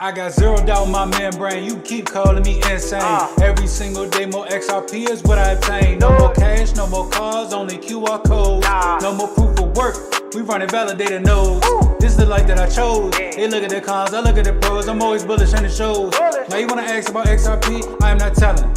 I got zeroed out my membrane, you keep calling me insane. Every single day more XRP is what I obtain. No more cash, no more cars, only QR codes. No more proof of work, we running validated nodes. This is the life that I chose. They look at the cons, I look at the pros. I'm always bullish in the shows. Now you wanna ask about XRP, I am not telling.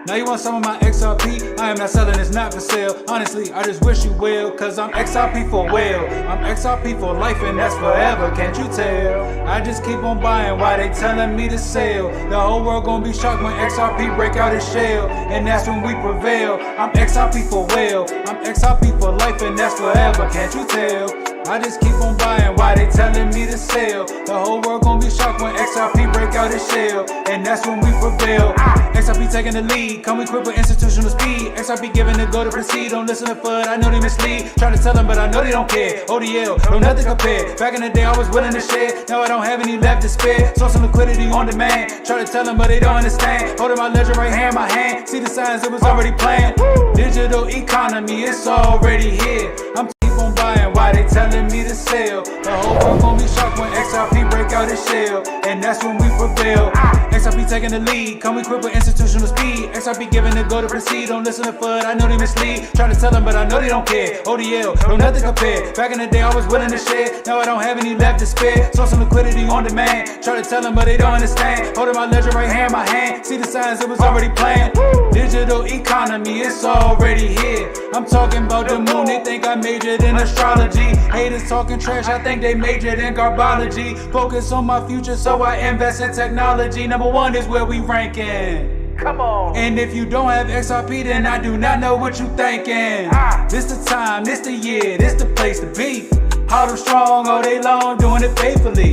Now you want some of my XRP, I am not selling, it's not for sale. Honestly, I just wish you well, cause I'm XRP for well. I'm XRP for life and that's forever, can't you tell? I just keep on buying while they telling me to sell. The whole world gonna be shocked when XRP break out its shell, and that's when we prevail. I'm XRP for well, I'm XRP for life and that's forever, can't you tell? I just keep on buying while they telling me to sell. The whole world gonna be shocked when XRP break out its shell, and that's when we prevail. XRP taking the lead, come equipped with institutional speed. XRP giving the go to proceed, don't listen to FUD, I know they mislead. Try to tell them but I know they don't care. ODL, no nothing compared. Back in the day I was willing to share, now I don't have any left to spare. Saw some liquidity on demand, try to tell them but they don't understand. Holding my ledger right here in my hand, see the signs it was already planned. Digital economy, it's already here. I'm on buying while they telling me to sell. The whole world gonna be shocked when XRP break out its shell, and that's when we prevail. XRP taking the lead, come equipped with institutional speed. XRP giving the go to proceed, don't listen to FUD, I know they mislead. Try to tell them but I know they don't care. ODL, no nothing compared. Back in the day I was willing to share, now I don't have any left to spare. Saw some liquidity on demand, try to tell them but they don't understand. Holding my ledger right here in my hand, see the signs it was already planned. Digital economy, it's already here. I'm talking about the moon, they think I majored in astrology. Haters talking trash, I think they majored in garbology. Focus on my future, so I invest in technology. Number one is where we ranking. Come on. And if you don't have XRP, then I do not know what you thinking. This the time, this the year, this the place to be. How them strong all day long, doing it faithfully.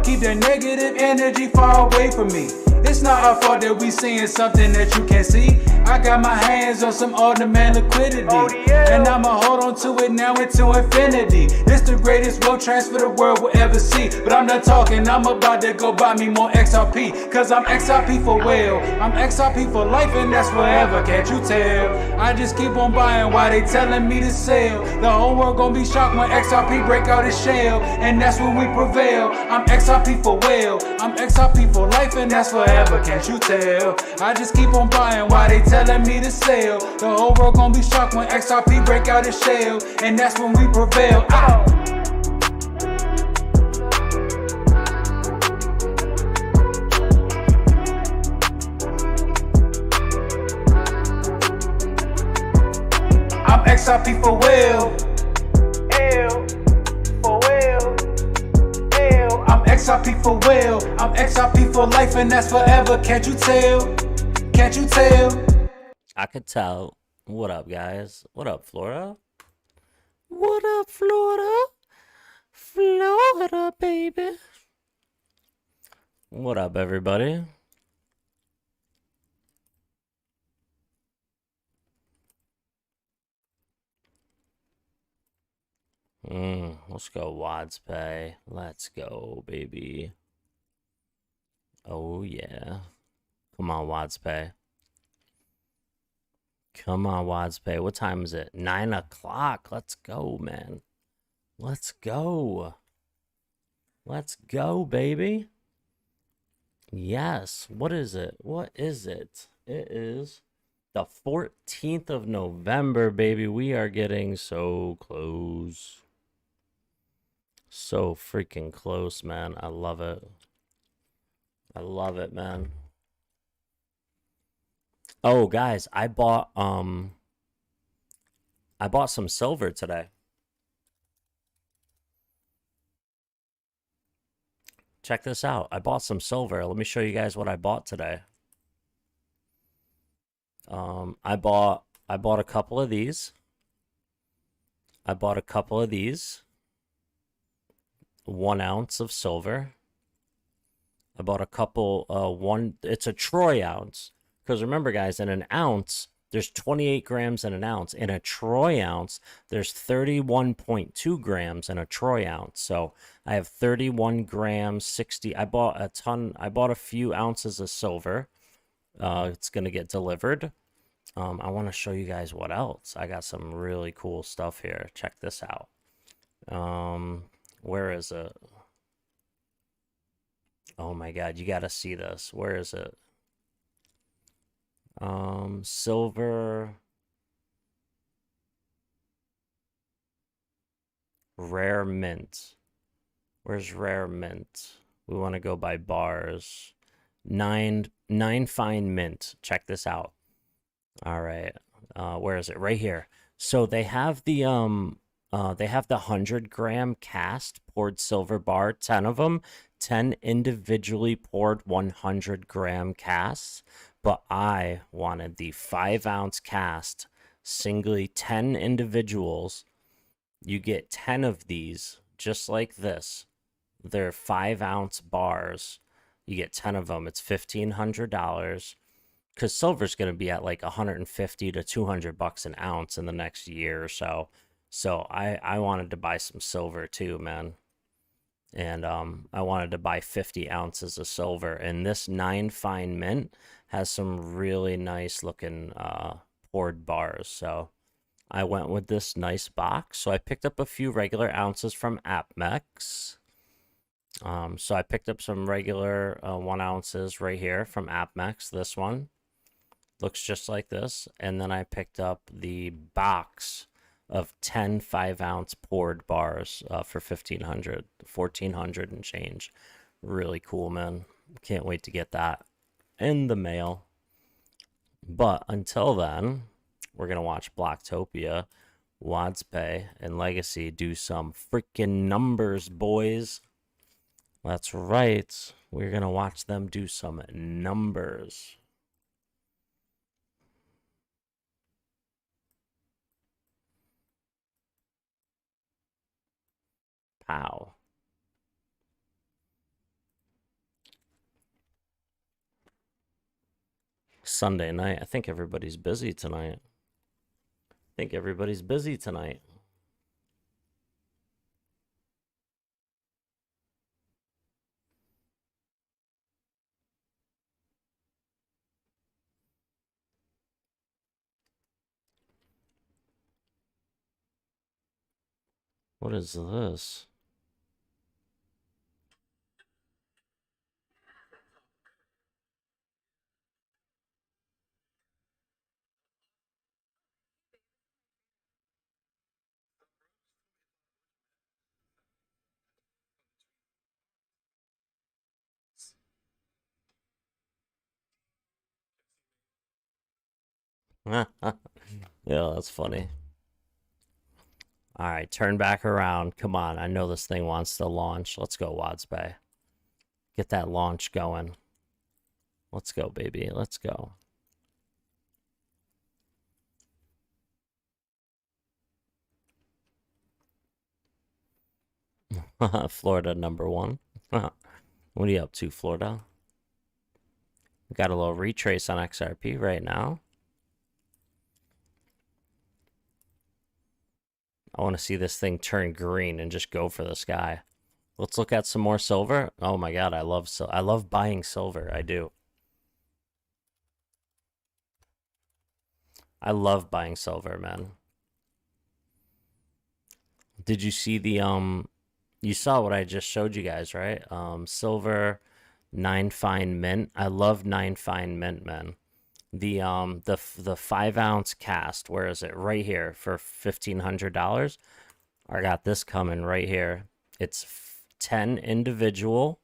Keep that negative energy far away from me. It's not our fault that we seeing something that you can't see. I got my hands on some on-demand liquidity, and I'ma hold on to it now into infinity. This the greatest wealth transfer the world will ever see. But I'm not talking, I'm about to go buy me more XRP, cause I'm XRP for well, I'm XRP for life and that's forever, can't you tell? I just keep on buying while they telling me to sell. The whole world gonna be shocked when XRP break out its shell, and that's when we prevail. I'm XRP for well, I'm XRP for life and that's forever, can't you tell? I just keep on buying while they telling me to sell. The whole world gonna be shocked when XRP break out its shell, and that's when we prevail. I'm XRP for well, For well. I'm XRP for well, I'm XRP for life and that's forever, can't you tell? Can't you tell? I could tell. What up, guys? What up, Florida? What up, Florida? Florida, baby. What up, everybody? Let's go, Wads Pay. Let's go, baby. Oh, yeah. Come on, Wads Pay. Come on, Wads Pay. What time is it? 9 o'clock. Let's go, man. Let's go. Let's go, baby. Yes. What is it? What is it? It is the 14th of November, baby. We are getting so close. So freaking close, man. I love it. I love it, man. Oh, guys, I bought some silver today. Check this out. I bought some silver. Let me show you guys what I bought today. I bought a couple of these. I bought a couple of these. 1 ounce of silver. I bought a couple it's a troy ounce. Because remember, guys, in an ounce, there's 28 grams in an ounce. In a troy ounce, there's 31.2 grams in a troy ounce. So I have 31 grams, 60. I bought a ton. I bought a few ounces of silver. It's going to get delivered. I want to show you guys what else. I got some really cool stuff here. Check this out. Where is it? Oh my God, you gotta see this. Where is it? Silver rare mint. Where's rare mint? We want to go by bars. Nine fine mint. Check this out. All right. Where is it? Right here. So they have the 100-gram cast poured silver bar, 10 of them, 10 individually poured 100-gram casts, but I wanted the 5-ounce cast, singly 10 individuals. You get 10 of these just like this. They're 5-ounce bars. You get 10 of them. It's $1,500 because silver's going to be at like 150 to 200 bucks an ounce in the next year or so. So I wanted to buy some silver too, man. And I wanted to buy 50 ounces of silver. And this 9 fine mint has some really nice looking poured bars. So I went with this nice box. So I picked up a few regular ounces from AppMex. So I picked up some regular 1 ounces right here from AppMex. This one looks just like this. And then I picked up the box of 10 5-ounce poured bars for $1,400 and change. Really cool, man. Can't wait to get that in the mail. But until then, we're going to watch Blocktopia, WadsPay, and Legacy do some freaking numbers, boys. That's right. We're going to watch them do some numbers. Pow. Sunday night. I think everybody's busy tonight. What is this? Yeah, that's funny. All right, turn back around. Come on, I know this thing wants to launch. Let's go, WadsPay. Get that launch going. Let's go, baby. Let's go. Florida #1. What are you up to, Florida? We got a little retrace on XRP right now. I want to see this thing turn green and just go for the sky. Let's look at some more silver. Oh my God, I love buying silver. I do. I love buying silver, man. Did you see the you saw what I just showed you guys, right? Silver 9 fine mint. I love 9 fine mint, man. The 5-ounce cast, where is it? Right here for $1,500. I got this coming right here. It's 10 individual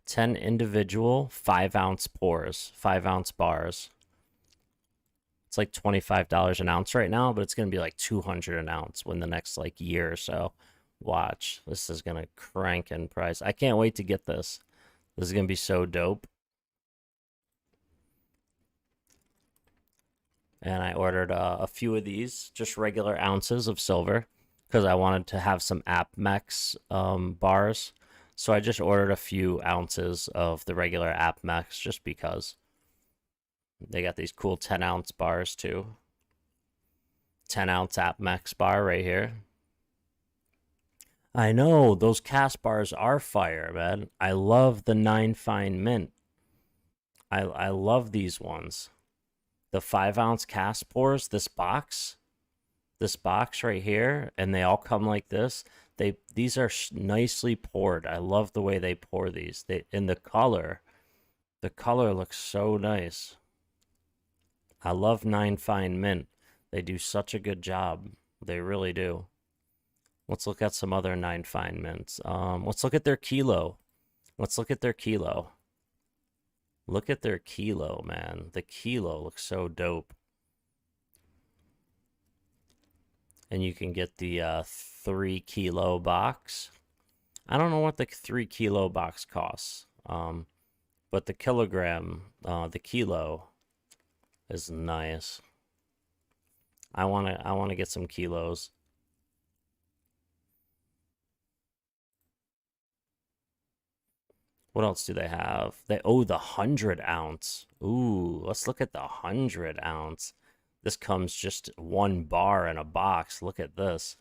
5-ounce pours, 5-ounce bars. It's like $25 an ounce right now, but it's gonna be like $200 an ounce when the next like year or so. Watch, this is gonna crank in price. I can't wait to get this. This is gonna be so dope. And I ordered a few of these, just regular ounces of silver, because I wanted to have some AppMex bars. So I just ordered a few ounces of the regular AppMex just because. They got these cool 10-ounce bars too. 10-ounce AppMex bar right here. I know, those cast bars are fire, man. I love the 9 fine mint. I love these ones. The 5-ounce cast pours, this box right here, and they all come like this. these are nicely poured. I love the way they pour these. In the color looks so nice. I love 9 Fine Mint. They do such a good job. They really do. Let's look at some other 9 Fine Mints. Let's look at their kilo. Let's look at their kilo. Look at their kilo, man. The kilo looks so dope. And you can get the 3 kilo box. I don't know what the 3 kilo box costs. But the kilogram, the kilo is nice. I wanna get some kilos. What else do they have? The 100 ounce. Ooh, let's look at the 100 ounce. This comes just 1 bar in a box. Look at this.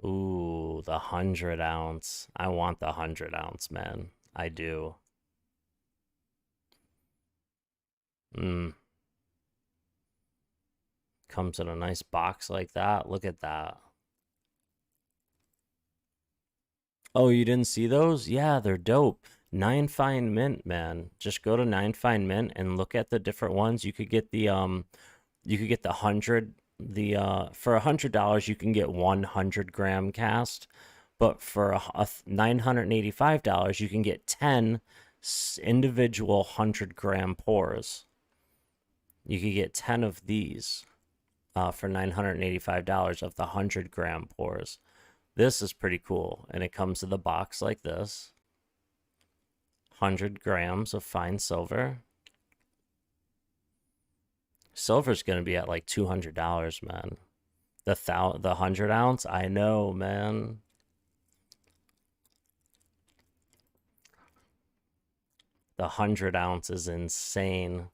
Ooh, the 100 ounce. I want the 100 ounce, man. I do. Comes in a nice box like that. Look at that. Oh, you didn't see those? Yeah, they're dope. 9 Fine Mint, man. Just go to 9 Fine Mint and look at the different ones. You could get the 100. For $100 you can get 100 gram cast, but for $985 you can get 10 individual 100 gram pours. You could get 10 of these for $985 of the 100 gram pours. This is pretty cool, and it comes in the box like this. 100 grams of fine silver. Silver's gonna be at like $200, man. The 100 ounce, I know, man. The 100 ounce is insane.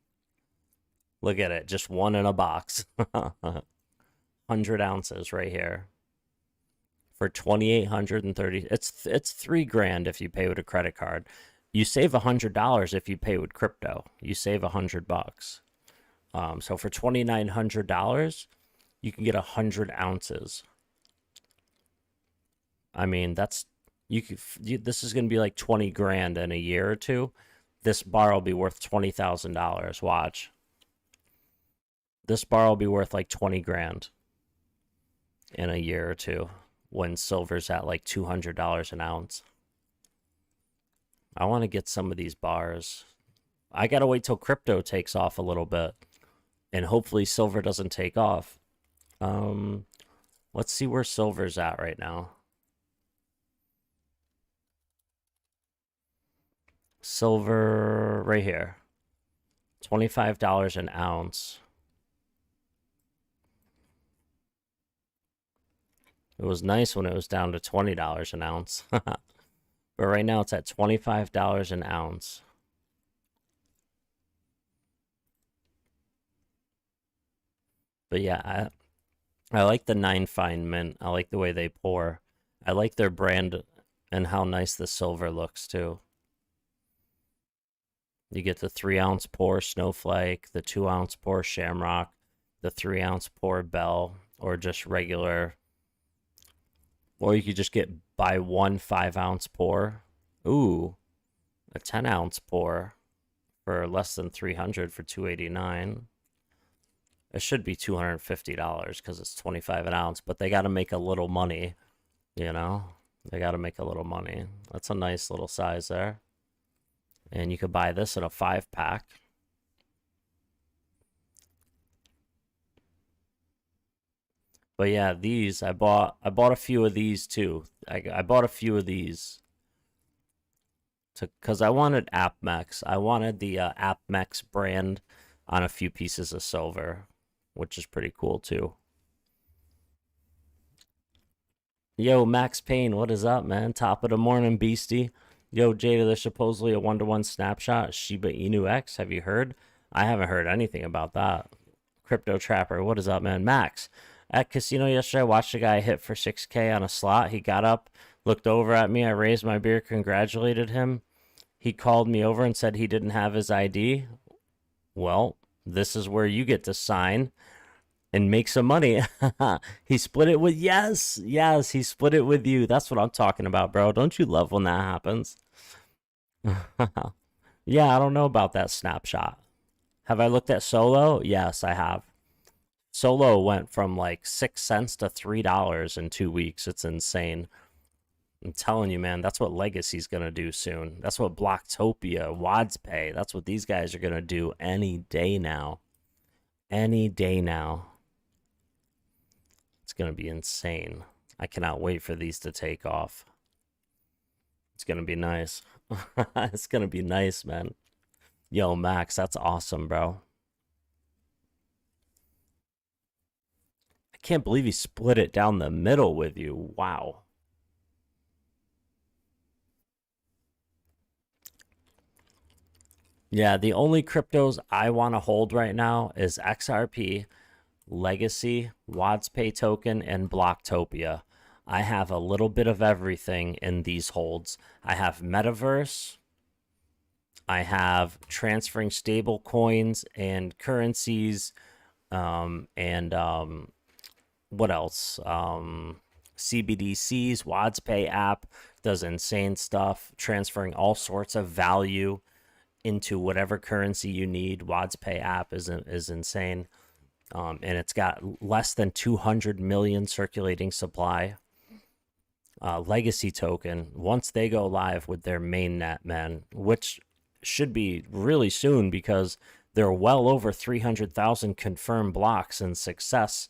Look at it, just one in a box. 100 ounces right here for $2,830. It's $3,000 if you pay with a credit card. You save $100 if you pay with crypto. You save $100. So for $2,900, you can get 100 ounces. I mean, this is going to be like 20 grand in a year or two. This bar will be worth $20,000. Watch. This bar will be worth like 20 grand in a year or two when silver's at like $200 an ounce. I want to get some of these bars. I got to wait till crypto takes off a little bit. And hopefully silver doesn't take off. Let's see where silver's at right now. Silver right here. $25 an ounce. It was nice when it was down to $20 an ounce. But right now it's at $25 an ounce. But yeah, I like the 9 Fine Mint. I like the way they pour. I like their brand and how nice the silver looks too. You get the 3 ounce pour Snowflake, the 2 ounce pour Shamrock, the 3 ounce pour Bell, or just regular. Or you could just buy 1 5 ounce pour. Ooh, a 10 ounce pour for less than $300 for $289. It should be $250 because it's 25 an ounce, but they got to make a little money, you know? They got to make a little money. That's a nice little size there. And you could buy this in a 5-pack. But yeah, these I bought a few of these too. I bought a few of these because I wanted AppMex. I wanted the AppMex brand on a few pieces of silver, which is pretty cool too. Yo, Max Payne, what is up, man? Top of the morning, beastie. Yo, Jada, there's supposedly a 1-to-1 snapshot. Shiba Inu X, have you heard? I haven't heard anything about that. Crypto Trapper, what is up, man? Max, at casino yesterday, I watched a guy hit for 6K on a slot. He got up, looked over at me. I raised my beer, congratulated him. He called me over and said he didn't have his ID. Well, this is where you get to sign. and make some money. He split it with, yes, he split it with you. That's what I'm talking about, bro. Don't you love when that happens? Yeah, I don't know about that snapshot. Have I looked at Solo? Yes, I have. Solo went from like 6 cents to $3 in 2 weeks. It's insane. I'm telling you, man, that's what Legacy's gonna do soon. That's what Blocktopia, WadsPay, that's what these guys are gonna do any day now. Any day now. It's gonna be insane. I cannot wait for these to take off. It's gonna be nice. It's gonna be nice, man. Yo, Max, that's awesome, bro. I can't believe he split it down the middle with you. Wow. Yeah, the only cryptos I want to hold right now is XRP, Legacy, WadsPay token, and Blocktopia. I have a little bit of everything in these holds. I have Metaverse. I have transferring stable coins and currencies. And what else? CBDCs, WadsPay app does insane stuff, transferring all sorts of value into whatever currency you need. WadsPay app is insane. And it's got less than 200 million circulating supply. Legacy token, once they go live with their mainnet, man, which should be really soon because they're well over 300,000 confirmed blocks and success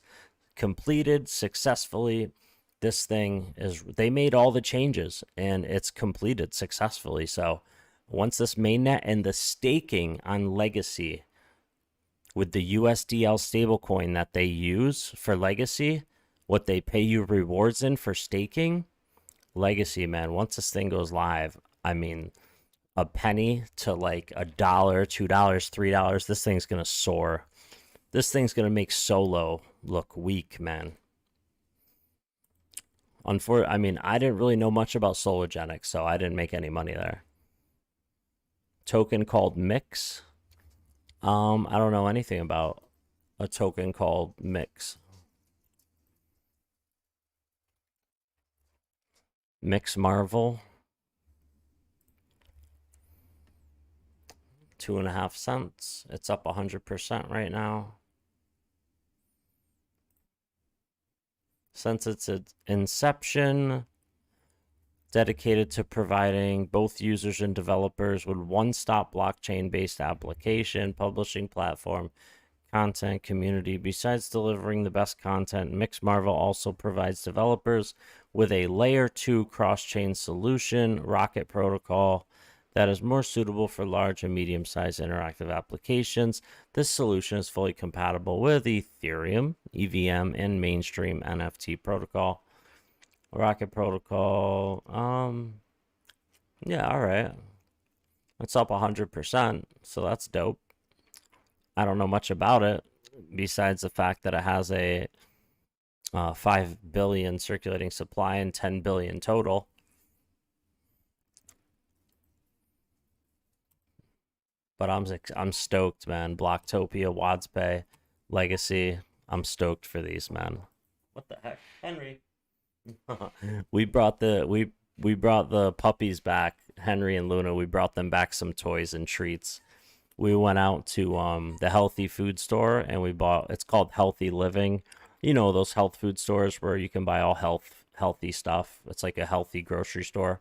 completed successfully. This thing is, they made all the changes and it's completed successfully. So once this mainnet and the staking on Legacy with the USDL stablecoin that they use for Legacy, what they pay you rewards in for staking, Legacy, man, once this thing goes live, I mean, a penny to like $1, $2, $3, this thing's gonna soar. This thing's gonna make Solo look weak, man. I mean, I didn't really know much about Sologenics, so I didn't make any money there. Token called Mix. I don't know anything about a token called Mix. Mix Marvel. 2.5 cents. It's up 100% right now. Since its inception, dedicated to providing both users and developers with one-stop blockchain-based application, publishing platform, content, community. Besides delivering the best content, Mixmarvel also provides developers with a layer 2 cross-chain solution, Rocket Protocol, that is more suitable for large and medium-sized interactive applications. This solution is fully compatible with Ethereum, EVM, and mainstream NFT protocol. Rocket Protocol, yeah, all right. It's up 100%, so that's dope. I don't know much about it besides the fact that it has a 5 billion circulating supply and 10 billion total. But I'm stoked, man. Blocktopia, WadsPay, Legacy. I'm stoked for these, man. What the heck, Henry? we brought the puppies back, Henry and Luna. We brought them back some toys and treats. We went out to the healthy food store and we bought. It's called Healthy Living. You know those health food stores where you can buy all healthy stuff. It's like a healthy grocery store.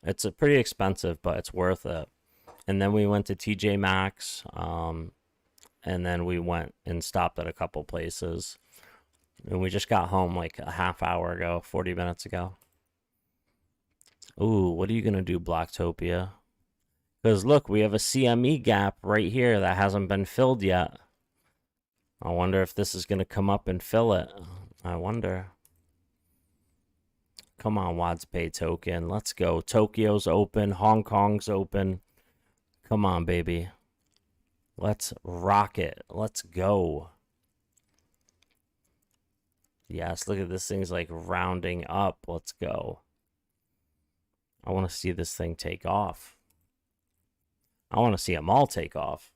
It's pretty expensive, but it's worth it. And then we went to TJ Maxx, and then we went and stopped at a couple places. And we just got home like a half hour ago, 40 minutes ago. Ooh, what are you going to do, Blocktopia? Because look, we have a CME gap right here that hasn't been filled yet. I wonder if this is going to come up and fill it. I wonder. Come on, WadsPay token. Let's go. Tokyo's open. Hong Kong's open. Come on, baby. Let's rock it. Let's go. Yes, look at this thing's like rounding up. Let's go. I want to see this thing take off. I want to see them all take off.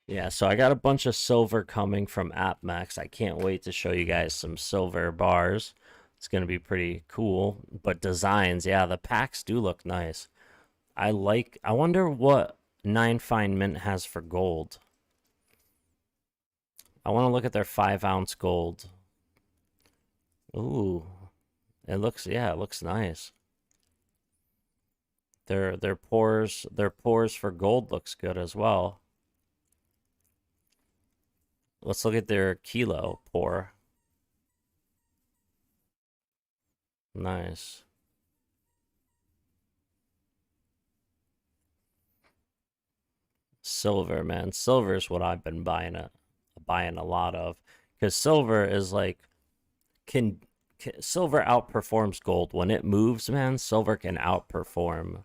Yeah, so I got a bunch of silver coming from AppMax. I can't wait to show you guys some silver bars. It's gonna be pretty cool. But designs, yeah, the packs do look nice. I wonder what 9 Fine Mint has for gold. I want to look at their 5-ounce gold. Ooh, it looks, yeah, it looks nice. Their pores for gold looks good as well. Let's look at their kilo pour. Nice. Silver, man. Silver is what I've been buying a lot of, because silver is like can silver outperforms gold when it moves, man. Silver can outperform.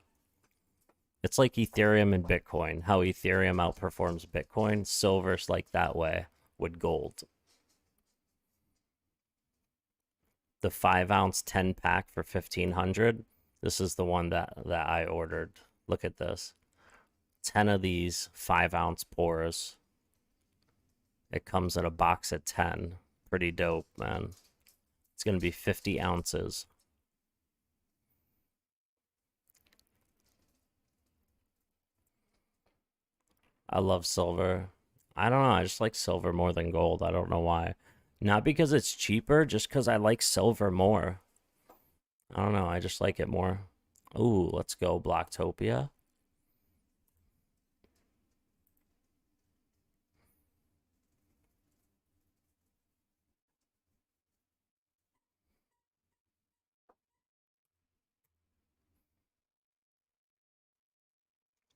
It's like Ethereum and Bitcoin. How Ethereum outperforms Bitcoin, silver's like that way with gold. The 5-ounce 10 pack for 1,500. This is the one that I ordered. Look at this. 10 of these 5-ounce pours. It comes in a box of 10. Pretty dope, man. It's going to be 50 ounces. I love silver. I don't know. I just like silver more than gold. I don't know why. Not because it's cheaper, just because I like silver more. I don't know. I just like it more. Ooh, let's go Blocktopia.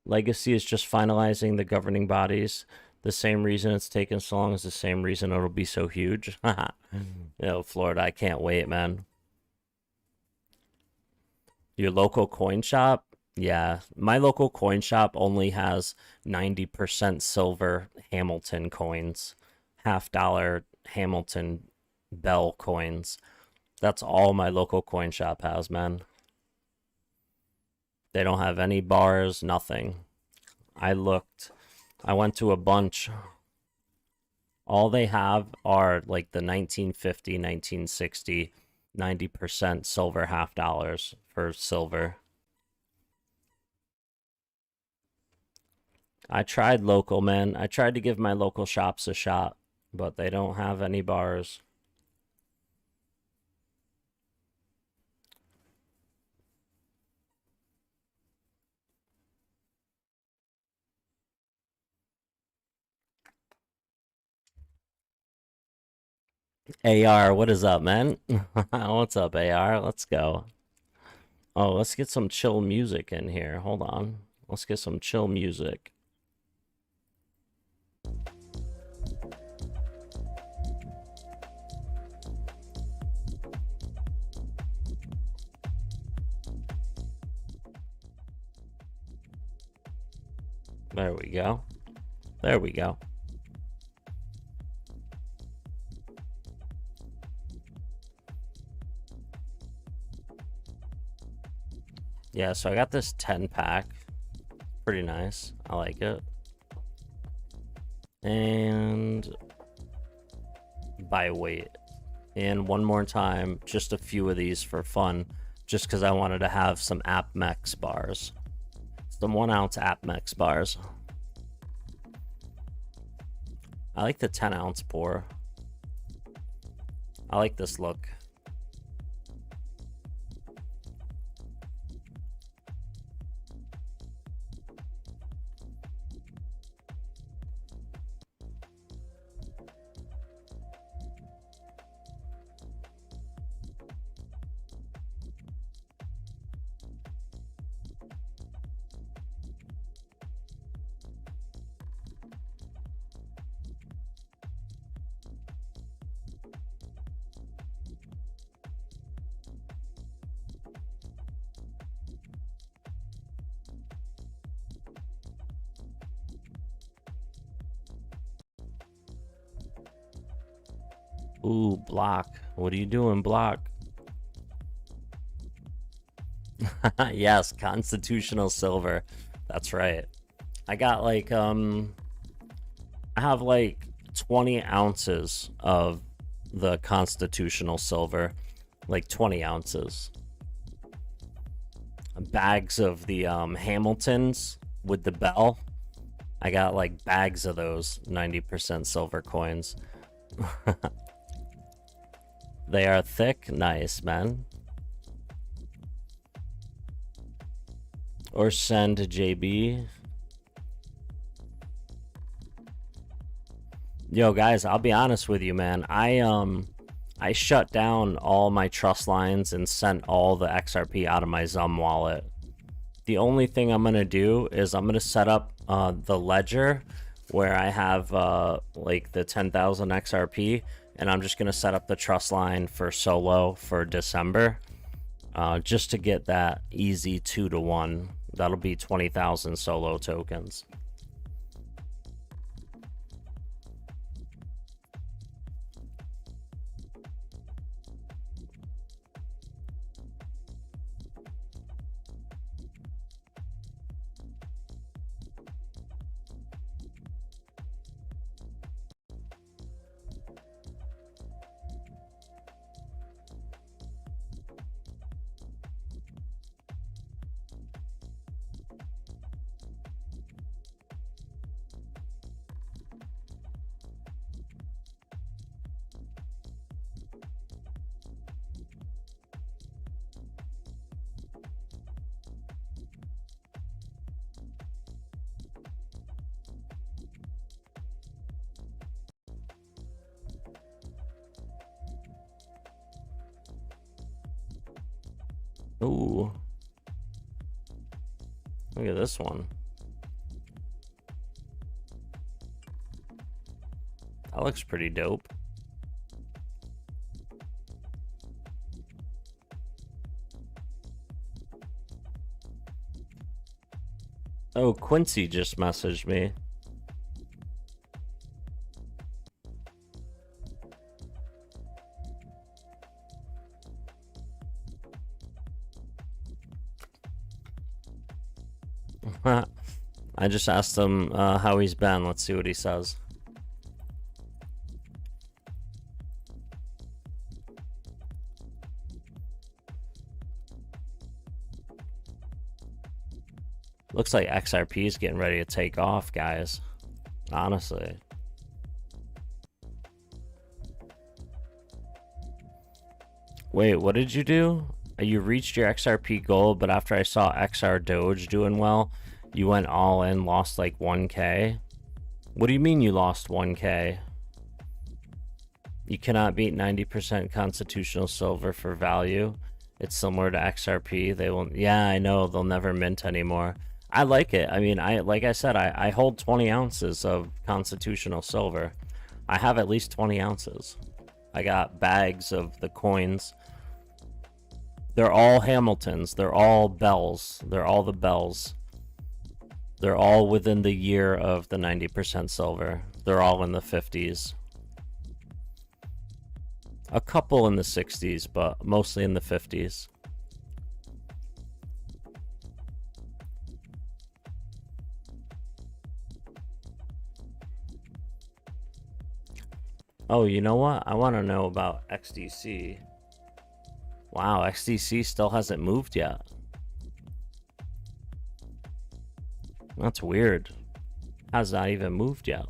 Legacy is just finalizing the governing bodies. The same reason it's taken so long is the same reason it'll be so huge. Yo, Florida, I can't wait, man. Your local coin shop? Yeah, my local coin shop only has 90% silver Hamilton coins, $50 Hamilton Bell coins. That's all my local coin shop has, man. They don't have any bars, nothing. I looked. I went to a bunch. All they have are like the 1950, 1960, 90% silver $50 for silver. I tried local, man. I tried to give my local shops a shot, but they don't have any bars. AR, what is up, man? What's up, AR? Let's go. Oh, let's get some chill music in here. Hold on. Let's get some chill music. There we go. There we go. Yeah, so I got this 10 pack. Pretty nice. I like it. And by weight. And one more time, just a few of these for fun, just because I wanted to have some AppMex bars. Some 1-ounce AppMex bars. I like the 10-ounce pour. I like this look. Ooh, Block. What are you doing, Block? Yes, constitutional silver. That's right. I got like I have like 20 ounces of the constitutional silver, like 20 ounces. Bags of the Hamiltons with the bell. I got like bags of those 90% silver coins. They are thick. Nice, man. Or send to JB. Yo, guys, I'll be honest with you, man. I shut down all my trust lines and sent all the XRP out of my Zum wallet. The only thing I'm gonna do is I'm gonna set up the ledger where I have like the 10,000 XRP, and I'm just gonna set up the trust line for solo for December, just to get that easy 2-to-1. That'll be 20,000 solo tokens. Ooh. Look at this one. That looks pretty dope. Oh, Quincy just messaged me. I just asked him how he's been. Let's see what he says. Looks like XRP is getting ready to take off, guys. Honestly. Wait, what did you do? You reached your XRP goal, but after I saw XR Doge doing well, you went all in, lost like 1K? What do you mean you lost 1K? You cannot beat 90% constitutional silver for value. It's similar to XRP. They will, yeah, I know, they'll never mint anymore. I like it. I mean, like I said, I hold 20 ounces of constitutional silver. I have at least 20 ounces. I got bags of the coins. They're all Hamiltons. They're all bells. They're all the bells. They're all within the year of the 90% silver. They're all in the 50s. A couple in the 60s, but mostly in the 50s. Oh, you know what? I want to know about XDC. Wow, XDC still hasn't moved yet. That's weird. Has not even moved yet.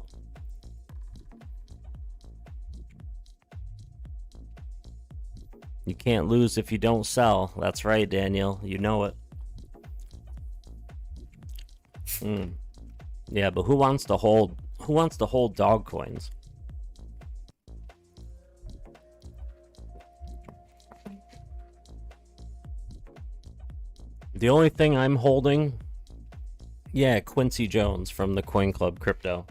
You can't lose if you don't sell. That's right, Daniel. You know it. Yeah, but who wants to hold dog coins? The only thing I'm holding, yeah, Quincy Jones from the Coin Club Crypto.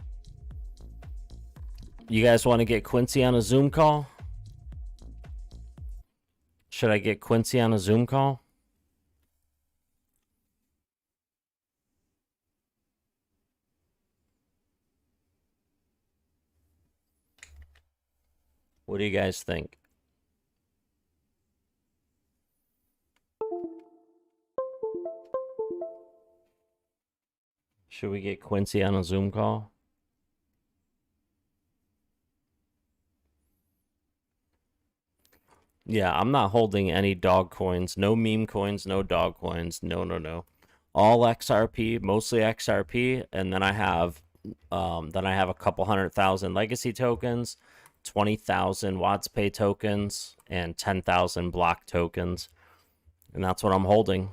You guys want to get Quincy on a Zoom call? Should I get Quincy on a Zoom call? What do you guys think? Should we get Quincy on a Zoom call? Yeah, I'm not holding any dog coins, no meme coins, no dog coins. No, no, no. All XRP, mostly XRP, and then I have a couple 100,000 legacy tokens, 20,000 Watts Pay tokens, and 10,000 block tokens. And that's what I'm holding.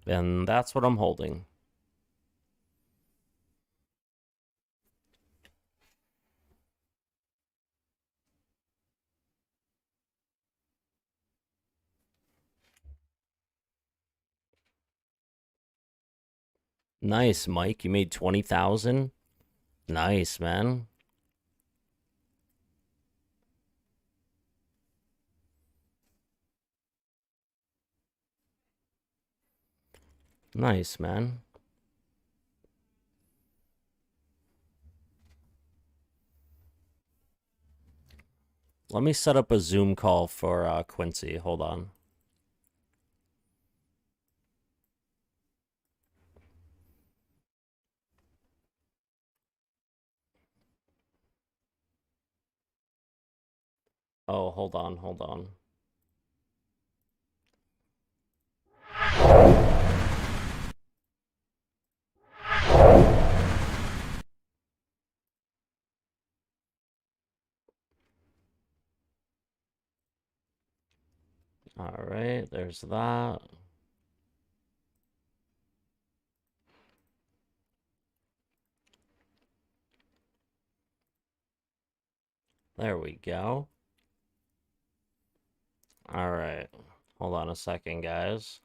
And that's what I'm holding. Nice, Mike. You made 20,000. Nice, man. Nice, man. Let me set up a Zoom call for Quincy. Hold on. Oh, hold on, hold on. All right, there's that. There we go. All right. Hold on a second, guys.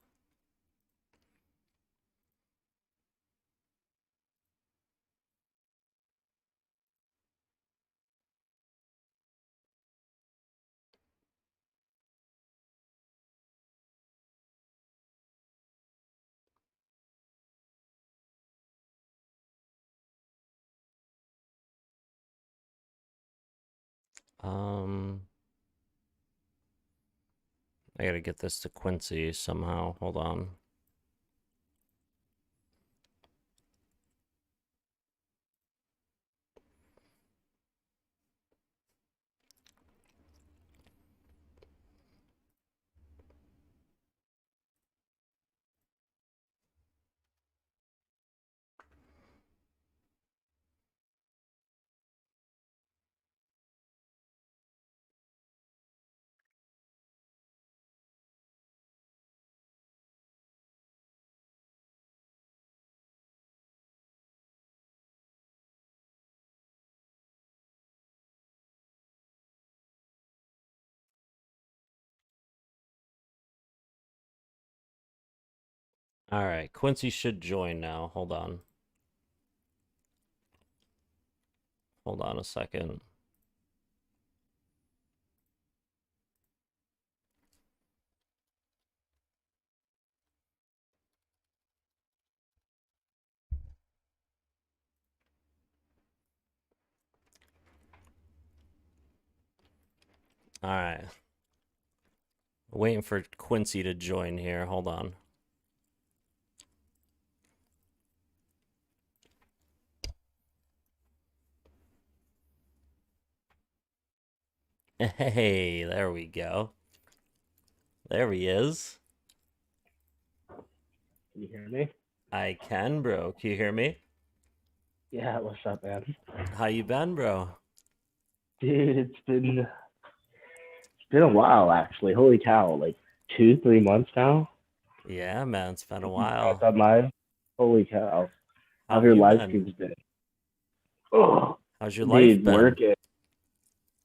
I gotta get this to Quincy somehow. Hold on. All right, Quincy should join now. Hold on. Hold on a second. All right. Waiting for Quincy to join here. Hold on. Hey, there we go. There he is. Can you hear me? I can, bro. Can you hear me? Yeah, what's up, man? How you been, bro? Dude, it's been a while actually. Holy cow, like 2, 3 months now. Yeah, man, it's been a You while. back on live? Holy cow. How How've have your you live been? streams been? Oh, How's your life dude, been?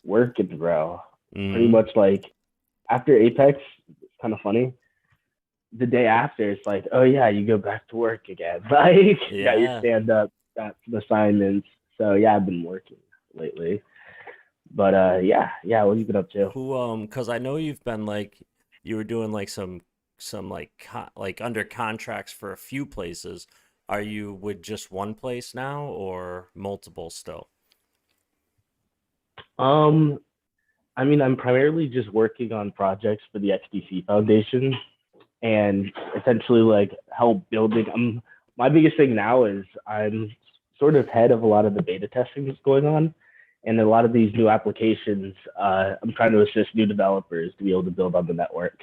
working, bro. Pretty Mm-hmm. much like after Apex, it's kind of funny. The day after, it's like, oh yeah, you go back to work again. Like, got your Yeah. stand up, got some assignments. So yeah, I've been working lately. But yeah, what have you been up to? Cause I know you've been like you were doing like some like like under contracts for a few places. Are you with just one place now or multiple still? Um, I mean, I'm primarily just working on projects for the XDC Foundation and essentially like help building. My biggest thing now is I'm sort of head of a lot of the beta testing that's going on. And a lot of these new applications, I'm trying to assist new developers to be able to build on the network.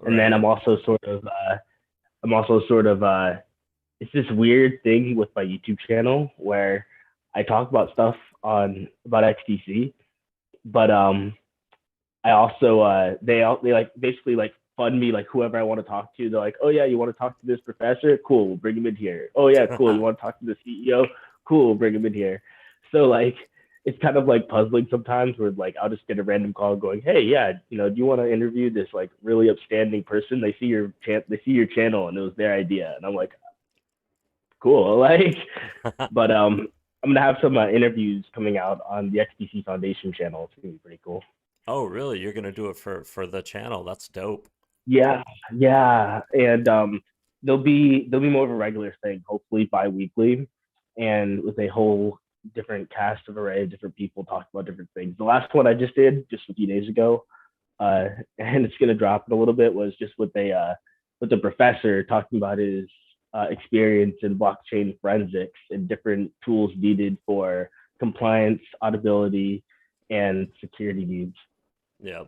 And then Right. I'm also sort of it's this weird thing with my YouTube channel where I talk about stuff on about XTC, but I also they like basically like fund me like whoever I want to talk to. They're like, oh yeah, you want to talk to this professor? Cool, we'll bring him in here. Oh yeah, cool. You want to talk to the CEO? Cool, we'll bring him in here. So like it's kind of like puzzling sometimes where like I'll just get a random call going, hey yeah, you know, do you want to interview this like really upstanding person? They see your channel and it was their idea, and I'm like, cool, like, but I'm gonna have some interviews coming out on the XDC Foundation channel. It's gonna be pretty cool. Oh, really? You're gonna do it for the channel? That's dope. Yeah, yeah, and they'll be more of a regular thing, hopefully bi-weekly, and with a whole different cast of array of different people talking about different things. The last one I just did just a few days ago, uh, and it's gonna drop in a little bit, was just with the professor talking about his experience in blockchain forensics and different tools needed for compliance, auditability, and security needs. Yeah.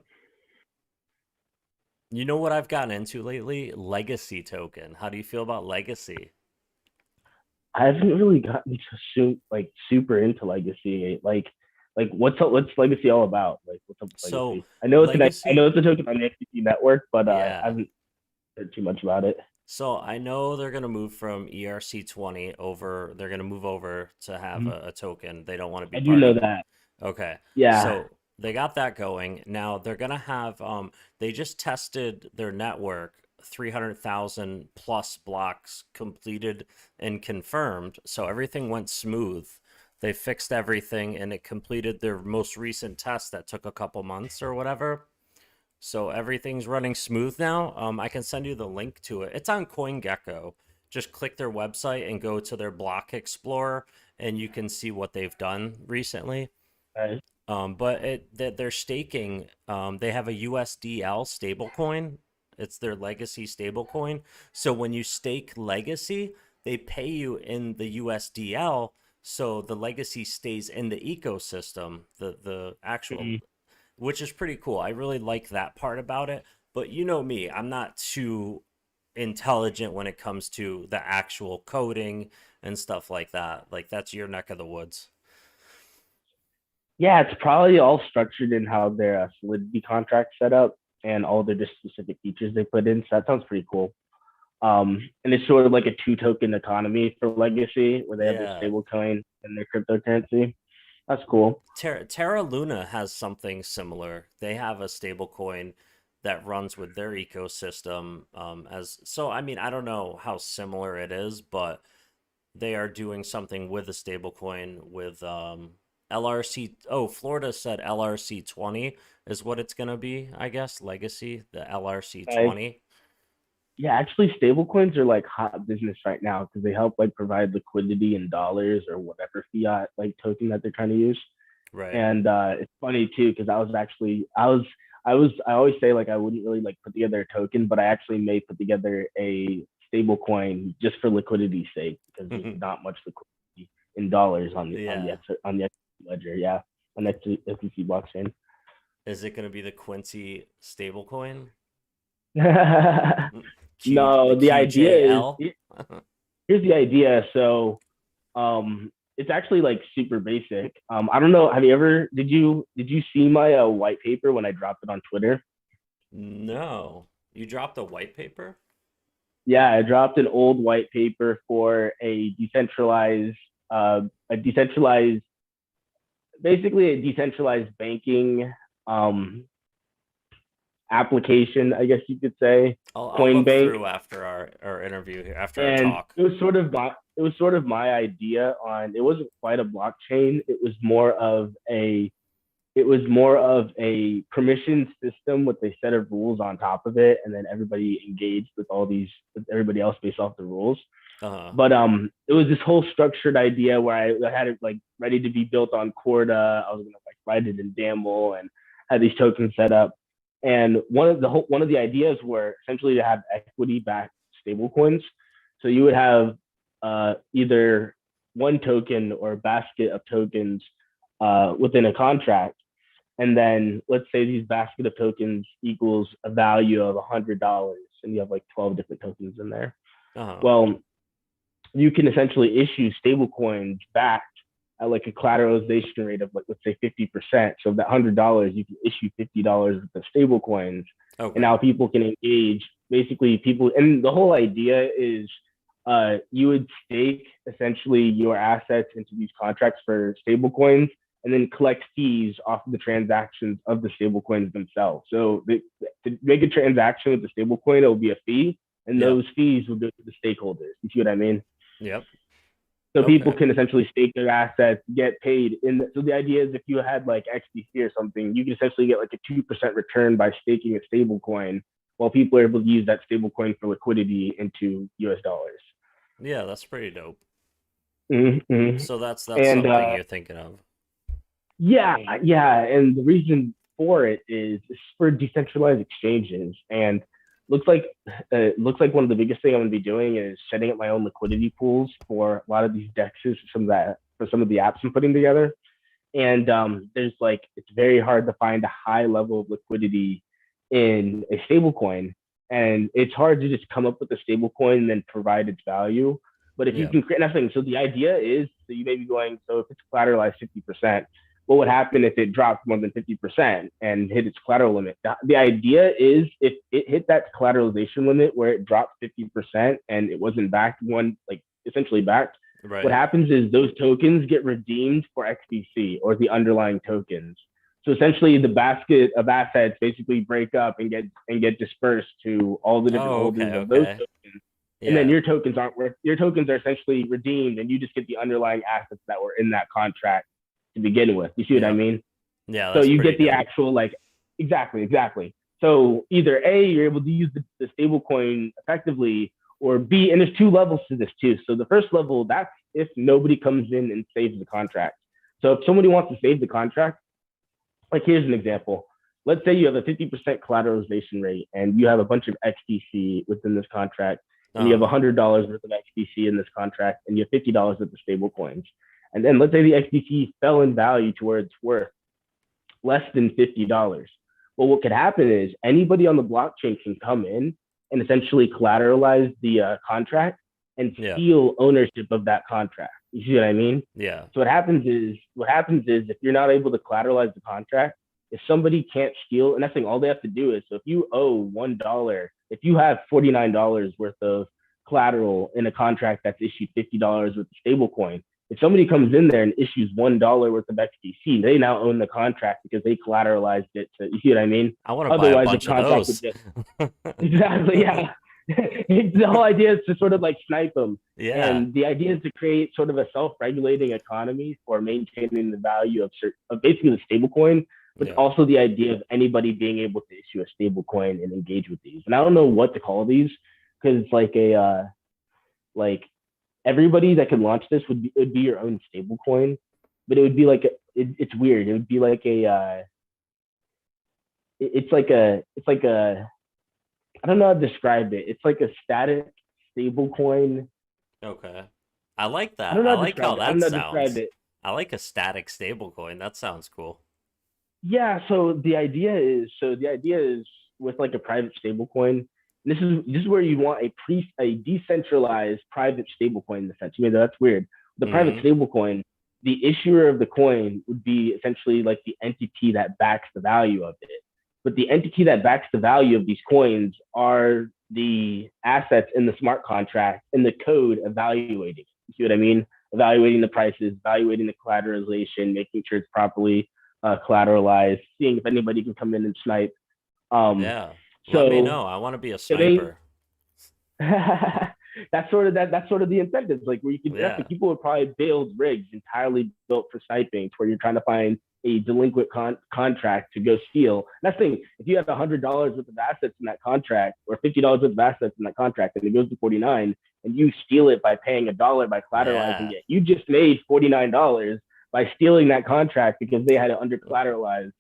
You know what I've gotten into lately? Legacy token. How do you feel about legacy? I haven't really gotten to super into legacy. Like what's legacy all about? Like what's up with So, legacy? I know legacy, it's a token on the XDC network, but I yeah. haven't heard too much about it. So I know they're gonna move from ERC20 over. They're gonna move over to have Mhm. a token. They don't want to be I do part know of. that. Okay, Yeah. so they got that going. Now they're gonna have. They just tested their network. 300,000 plus blocks completed and confirmed. So everything went smooth. They fixed everything and it completed their most recent test that took a couple months or whatever. So everything's running smooth now. I can send you the link to it. It's on CoinGecko. Just click their website and go to their block explorer, and you can see what they've done recently. Right. But that they're staking. They have a USDL stablecoin. It's their legacy stablecoin. So when you stake legacy, they pay you in the USDL. So the legacy stays in the ecosystem, the actual, Mhm. which is pretty cool. I really like that part about it. But you know me, I'm not too intelligent when it comes to the actual coding and stuff like that. Like that's your neck of the woods. Yeah, it's probably all structured in how their Solidity contract set up and all the just specific features they put in. So that sounds pretty cool. And it's sort of like a two token economy for legacy where they have their Yeah. stable coin and their cryptocurrency. That's cool. Terra Luna has something similar. They have a stable coin that runs with their ecosystem. As so, I mean, I don't know how similar it is, but they are doing something with a stable coin with LRC. Oh, Florida said LRC 20 is what it's gonna be, I guess. Legacy, the LRC Like, 20. yeah, actually, stable coins are like hot business right now because they help like provide liquidity in dollars or whatever fiat like token that they're trying to use. Right. And it's funny too because I always say like I wouldn't really like put together a token, but I actually may put together a stable coin just for liquidity's sake because there's not much liquidity in dollars Yeah. on the XRP ledger. Yeah, on the XRP blockchain. Is it gonna be the Quincy stablecoin? The No, the idea is QJL? here's the idea. So it's actually like super basic. I don't know. Have you ever did you see my white paper when I dropped it on Twitter? No. You dropped a white paper? Yeah, I dropped an old white paper for a decentralized, basically a decentralized banking um, application, I guess you could say, I'll look Coinbank. through after our interview here, after our And talk. it was sort of my idea on. It wasn't quite a blockchain. It was more of a permission system with a set of rules on top of it, and then everybody engaged with everybody else based off the rules. Uh-huh. But it was this whole structured idea where I had it like ready to be built on Corda. I was gonna like write it in Daml and had these tokens set up. And one of the ideas were essentially to have equity backed stable coins. So you would have either one token or a basket of tokens within a contract. And then let's say these basket of tokens equals a value of $100, and you have like 12 different tokens in there. Well, you can essentially issue stable coins backed at like a collateralization rate of like, let's say 50%. So that $100, you can issue $50 of the stable coins. And now people can engage. Basically, people, and the whole idea is you would stake essentially your assets into these contracts for stable coins, and then collect fees off of the transactions of the stable coins themselves. So to make a transaction with the stable coin, it will be a fee, and those fees will go to the stakeholders. You see what I mean? Yep. So people can essentially stake their assets, get paid. So the idea is if you had like XBC or something, you can essentially get like a 2% return by staking a stable coin, while people are able to use that stable coin for liquidity into US dollars. Yeah, that's pretty dope. Mm-hmm. So that's something you're thinking of. Yeah. And the reason for it is for decentralized exchanges. And looks like one of the biggest things I'm going to be doing is setting up my own liquidity pools for a lot of these dexes, for some of the apps I'm putting together. And there's like, it's very hard to find a high level of liquidity in a stable coin. And it's hard to just come up with a stable coin and then provide its value. But if you can create nothing, so the idea is that you may be going, so if it's collateralized 50%, what would happen if it dropped more than 50% and hit its collateral limit? The idea is if it hit that collateralization limit where it dropped 50% and it wasn't backed, essentially backed, what happens is those tokens get redeemed for XBC or the underlying tokens. So essentially the basket of assets basically break up and get dispersed to all the different holders of those tokens. And then your tokens are essentially redeemed, and you just get the underlying assets that were in that contract to begin with. You see what I mean? Yeah. So you get the actual exactly. So either A, you're able to use the stable coin effectively, or B, and there's two levels to this too. So the first level, that's if nobody comes in and saves the contract. So if somebody wants to save the contract, like here's an example. Let's say you have a 50% collateralization rate and you have a bunch of XDC within this contract, and you have $100 worth of XDC in this contract, and you have $50 of the stable coins. And then let's say the XDC fell in value to where it's worth less than $50. Well, what could happen is anybody on the blockchain can come in and essentially collateralize the contract and steal ownership of that contract. You see what I mean? Yeah. So what happens is if you're not able to collateralize the contract, if somebody can't steal, and that's all they have to do is, so if you owe $1, if you have $49 worth of collateral in a contract that's issued $50 with the stable coin, if somebody comes in there and issues $1 worth of XDC, they now own the contract because they collateralized it. So you see what I mean? I want to buy a bunch of those. Exactly, yeah. The whole idea is to sort of like snipe them. Yeah. And the idea is to create sort of a self-regulating economy for maintaining the value of basically the stable coin, but also the idea of anybody being able to issue a stable coin and engage with these. And I don't know what to call these, because it's like everybody that can launch this would be your own stable coin, but it would be like it's weird. It would be like it's like a I don't know how to describe it. It's like a static stable coin. Okay. I like that. I don't know I like how that sounds. It. I like a static stable coin. That sounds cool. Yeah, so the idea is with like a private stable coin. This is where you want a decentralized private stablecoin in the sense. You know, that's weird. The private stablecoin, the issuer of the coin would be essentially like the entity that backs the value of it. But the entity that backs the value of these coins are the assets in the smart contract and the code evaluating. You see what I mean? Evaluating the prices, evaluating the collateralization, making sure it's properly collateralized, seeing if anybody can come in and snipe. So, let me know. I want to be a sniper. That's sort of the incentives, like where you can people would probably build rigs entirely built for sniping, where you're trying to find a delinquent contract to go steal. That's the thing. If you have $100 worth of assets in that contract, or $50 worth of assets in that contract, and it goes to 49, and you steal it by paying $1 by collateralizing it, you just made $49 by stealing that contract because they had it under collateralized.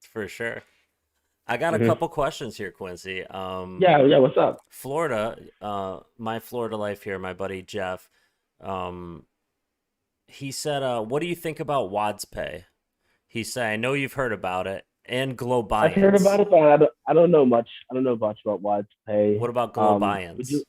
For sure. I got a couple questions here, Quincy. Yeah, what's up? Florida, my Florida life here, my buddy Jeff, He said, "What do you think about Wads Pay?" He said, "I know you've heard about it, and I've heard about Globiance. it, but I don't know much. I don't know much about Wad's What pay. about Would you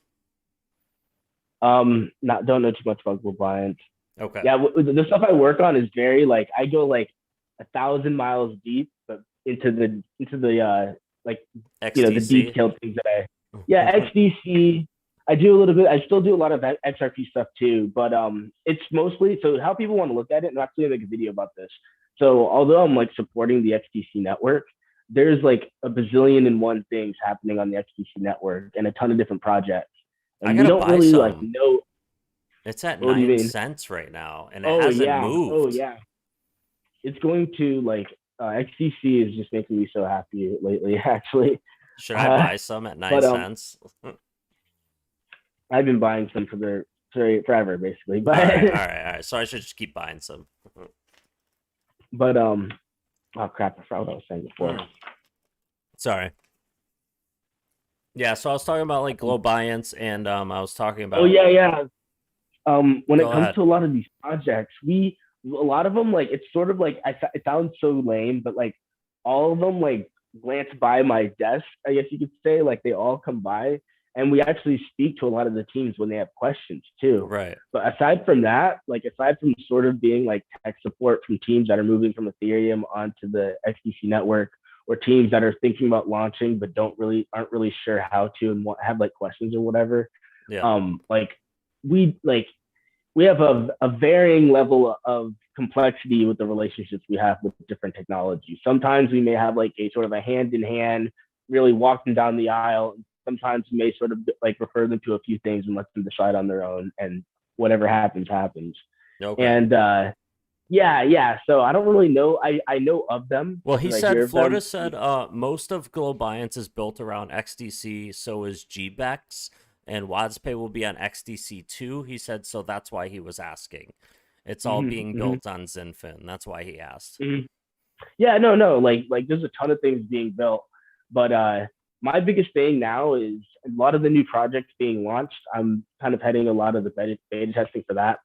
Globiance?" not don't know too much about Globaliant. Okay, Yeah, the stuff I work on is very like I go like 1,000 miles deep, but into the like the XDC. detailed things that I yeah XDC. I do a little bit. I still do a lot of XRP stuff too, but it's mostly so how people want to look at it. And I'm actually gonna make a video about this. So although I'm like supporting the XDC network, there's like a bazillion and one things happening on the XDC network and a ton of different projects, I and we gotta don't buy really like some. know. It's at What do you nine mean? cents right now, and it Oh hasn't yeah, oh moved. yeah. It's going to like XDC is just making me so happy lately, actually. Should I Uh, buy some at nine but cents? I've been buying some forever, basically. All right, all But right, all right. So I should just keep buying some. but oh crap, I forgot what I was saying before. Sorry. Yeah, so I was talking about like Globiance, and I was talking Oh about. yeah. When it Go comes ahead. to a lot of these projects, a lot of them like it's sort of like it sounds so lame, but like all of them like glance by my desk, I guess you could say. Like they all come by, and we actually speak to a lot of the teams when they have questions too. Right. But aside from that, like aside from sort of being like tech support from teams that are moving from Ethereum onto the XDC network, or teams that are thinking about launching but aren't really sure how to and have like questions or whatever, Yeah. like we like we have a varying level of complexity with the relationships we have with different technologies. Sometimes we may have like a sort of a hand in hand, really walk them down the aisle. Sometimes we may sort of like refer them to a few things and let them decide on their own, and whatever happens, happens. Okay. And yeah. So I don't really know. I know of them Well, he because I said hear of Florida them. said most of Globiance is built around XDC, so is GBEX, and WadsPay will be on XDC too. He said so that's why he was asking. It's all Mm-hmm, being mm-hmm, built on Zinfin. That's why he asked. mm-hmm. Yeah, no. Like there's a ton of things being built, but my biggest thing now is a lot of the new projects being launched. I'm kind of heading a lot of the beta testing for that.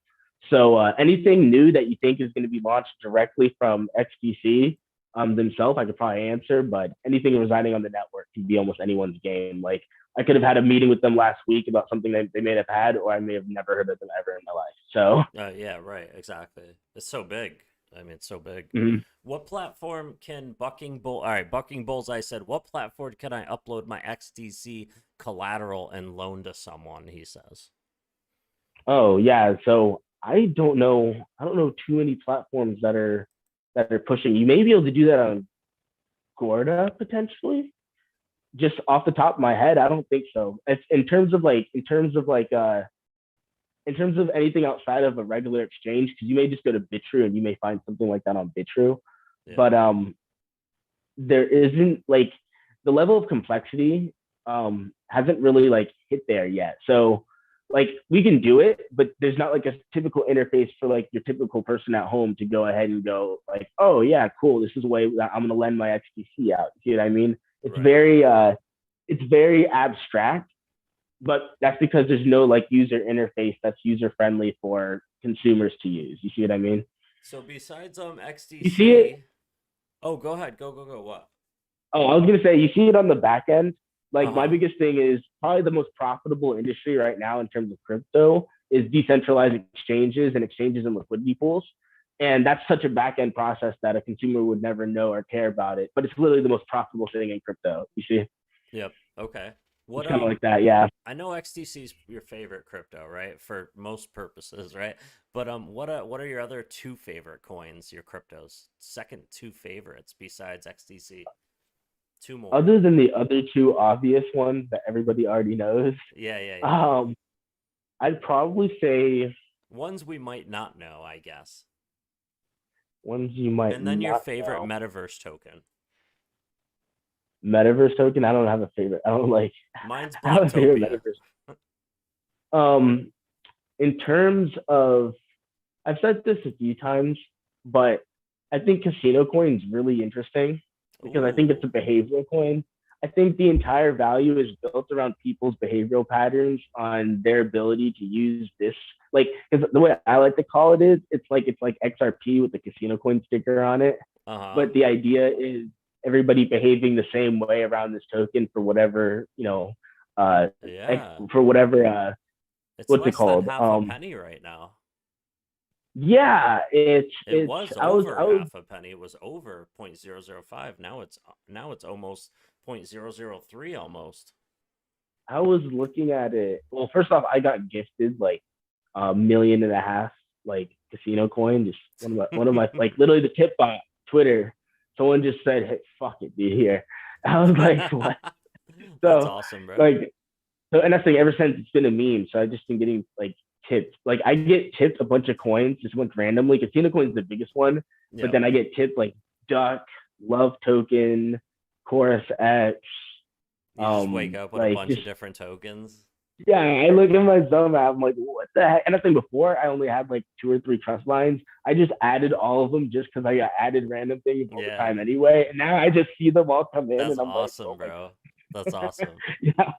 So anything new that you think is going to be launched directly from XDC themselves, I could probably answer. But anything residing on the network can be almost anyone's game. Like I could have had a meeting with them last week about something that they may have had, or I may have never heard of them ever in my life. So Yeah, right, exactly. It's so big. I mean, it's so big. mhm. What platform can Bucking Bull? All right, Bucking Bulls. I said, what platform can I upload my XDC collateral and loan to someone? He says. Oh yeah, so I don't know. I don't know too many platforms that are pushing. You may be able to do that on Gorda potentially. Just off the top of my head, I don't think so. It's in terms of anything outside of a regular exchange, because you may just go to Bitrue and you may find something like that on Bitrue. Yeah. But there isn't like the level of complexity hasn't really like hit there yet. So like we can do it, but there's not like a typical interface for like your typical person at home to go ahead and go like, oh yeah, cool. This is a way that I'm gonna lend my XTC out. You know what I mean? Right. It's very abstract, but that's because there's no like user interface that's user friendly for consumers to use. You see what I mean? So besides You see it. XDC, oh, go ahead, go. What? Oh, I was gonna say you see it on the back end. Uh Like my huh. biggest thing is probably the most profitable industry right now in terms of crypto is decentralized exchanges and exchanges and liquidity pools. And that's such a back end process that a consumer would never know or care about it. But it's literally the most profitable thing in crypto. You see, Yep. Okay. it's What kind of like that. Yeah. I know XDC is your favorite crypto, right? For most purposes, right? But what are your other two favorite coins? Your cryptos, second two favorites besides XDC. Two more. Other than the other two obvious ones that everybody already knows, Yeah. um, I'd probably say Ones we might not know, I guess. ones you might And then your not favorite know. metaverse token. Metaverse token. I don't have a favorite. I don't like. Mine's I have a favorite Blocktopia. metaverse. Um, in terms of, I've said this a few times, but I think Casino Coin's really interesting because I think it's a Ooh. behavioral coin. I think the entire value is built around people's behavioral patterns on their ability to use this. Like, because the way I like to call it is, it's like XRP with the casino coin sticker on it. Uh-huh. But the idea is everybody behaving the same way around this token for whatever, Yeah. for whatever, It's what's it less than called? half a penny right now. Yeah, It it's was I was over I was half a penny. It was over 0.005. Now it's almost 0.003 almost. I was looking at it. Well, first off, I got gifted like 1.5 million like casino coin. Just one of my like literally the tip bot Twitter. Someone just said, "Hey, fuck it, be here." I was like, "What?" That's So awesome, bro. like, and that's like ever since it's been a meme. So I've just been getting like tipped. Like I get tipped a bunch of coins just went randomly. Casino coin is the biggest one, but Yeah. then I get tipped like Duck, Love Token, Chorus X. You just wake up with a Like bunch of just different tokens. yeah, I look at my Zone app, I'm like, what the heck? And I think before I only had like 2 or 3 trust lines. I just added all of them just because I got added random things all the Yeah. time anyway. And now I just see them all come in, That's and I'm like, awesome, oh my bro. That's awesome. yeah.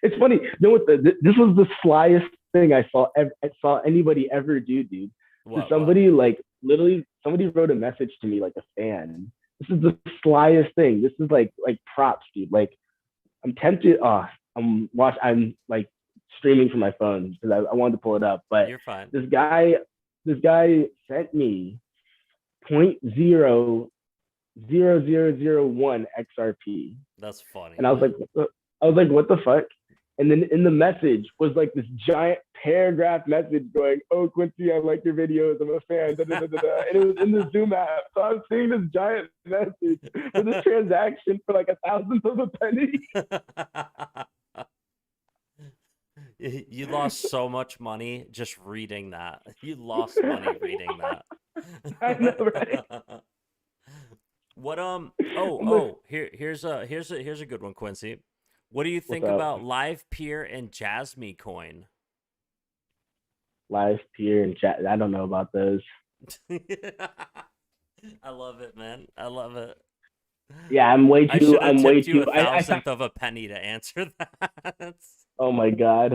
It's funny. You know what? This was the slyest thing I saw anybody ever do, dude. So What? somebody like literally somebody wrote a message to me like a fan. This is the slyest thing. This is like props, dude. Like I'm tempted. I'm like streaming from my phone because I wanted to pull it up. But You're fine. this guy sent me 0.000001 XRP, That's funny, and I was man. like, what the fuck? And then in the message was like this giant paragraph message going, "Oh Quincy, I like your videos. I'm a fan." Da, da, da, da, da. And it was in the Zoom app, so I was seeing this giant message for this transaction for like 1,000th of a penny. You lost so much money just reading that. You lost money reading that. I know, right? What I'm like, here's a good one, Quincy. What do you what's think up? about Live Peer and Jasmy coin? Live peer and chat. I don't know about those. I love it, man. I love it. Yeah, I'm way I too. should have I'm way tipped you too. a thousandth of a penny to answer that. Oh my god.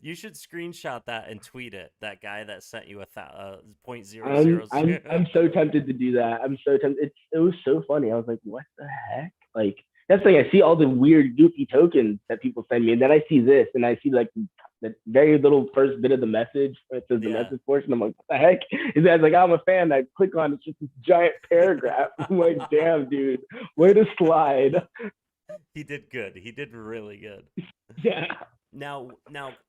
You should screenshot that and tweet it. That guy that sent you point zero I'm zero I'm zero. I'm so tempted to do that. I'm so tempted. It was so funny. I was like, what the heck? Like that's the thing. I see all the weird goofy tokens that people send me, and then I see this, and I see like the very little first bit of the message. It says the Yeah. message portion. I'm like, what the heck? His guy's like, I'm a fan. I click on it, it's just this giant paragraph. I'm like, damn, dude, way to slide. He did good. He did really good. Yeah. Now,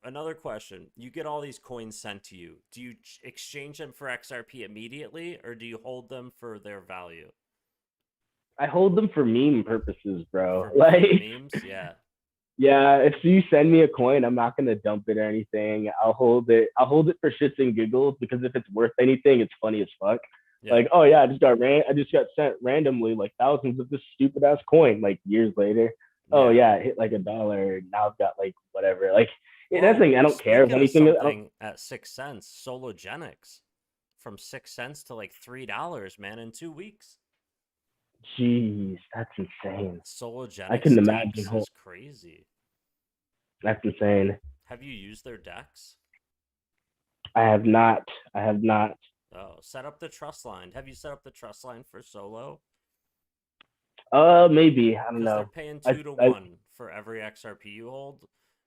another question. You get all these coins sent to you. Do you exchange them for XRP immediately, or do you hold them for their value? I hold them for meme purposes, bro. For Like, the memes? Yeah. yeah, if you send me a coin, I'm not gonna dump it or anything. I'll hold it. I'll hold it for shits and giggles because if it's worth anything, it's funny as fuck. Yeah. Like, oh yeah, I just got sent randomly like thousands of this stupid ass coin. Like years later, oh yeah, it hit like $1. Now I've got like whatever. Like that's the thing. I don't care if speaking of anything. something at 6 cents, Sologenics from 6 cents to like $3, man, in 2 weeks. Jeez, that's insane. Sologenics I couldn't imagine. is crazy. That's insane. Have you used their decks? I have not. I have not. Oh, set up the trust line. Have you set up the trust line for Solo? Maybe. I don't Because know. they're paying 2 to 1 for every XRP you hold.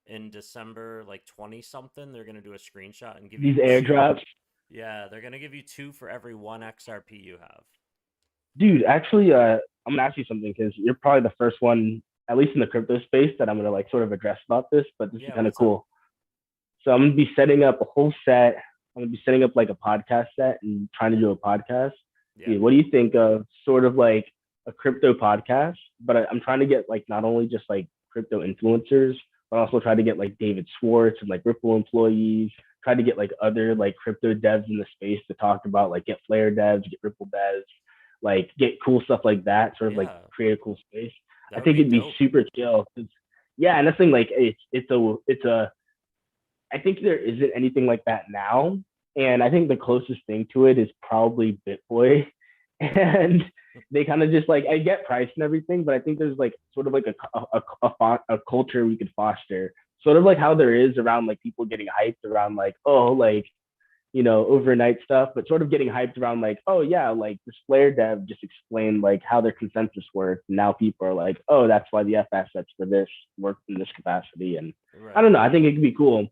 In December, like 20 something, they're gonna do a screenshot and give these you airdrops. Yeah, they're gonna give you 2 for every 1 XRP you have. Dude, actually, I'm gonna ask you something because you're probably the first one, at least in the crypto space, that I'm gonna like sort of address about this. But this is kind of cool. So I'm gonna be setting up a whole set. I'm gonna be setting up like a podcast set and trying to do a podcast. Yeah. Dude, what do you think of sort of like a crypto podcast? But I'm trying to get like not only just like crypto influencers, but also try to get like David Schwartz and like Ripple employees. Try to get like other like crypto devs in the space to talk about like get Flare devs, get Ripple devs, like get cool stuff like that. Sort of like create a cool space. I think it'd be super chill. Yeah, and that's thing like it's a I think there isn't anything like that now. And I think the closest thing to it is probably BitBoy. And they kind of just like, I get price and everything, but I think there's like sort of like a culture we could foster, sort of like how there is around like people getting hyped around like, oh, like, you know, overnight stuff, but sort of getting hyped around like, oh yeah, like this Flare dev just explained like how their consensus works. And now people are like, oh, that's why the F assets for this work in this capacity. And I don't know, I think it could be cool.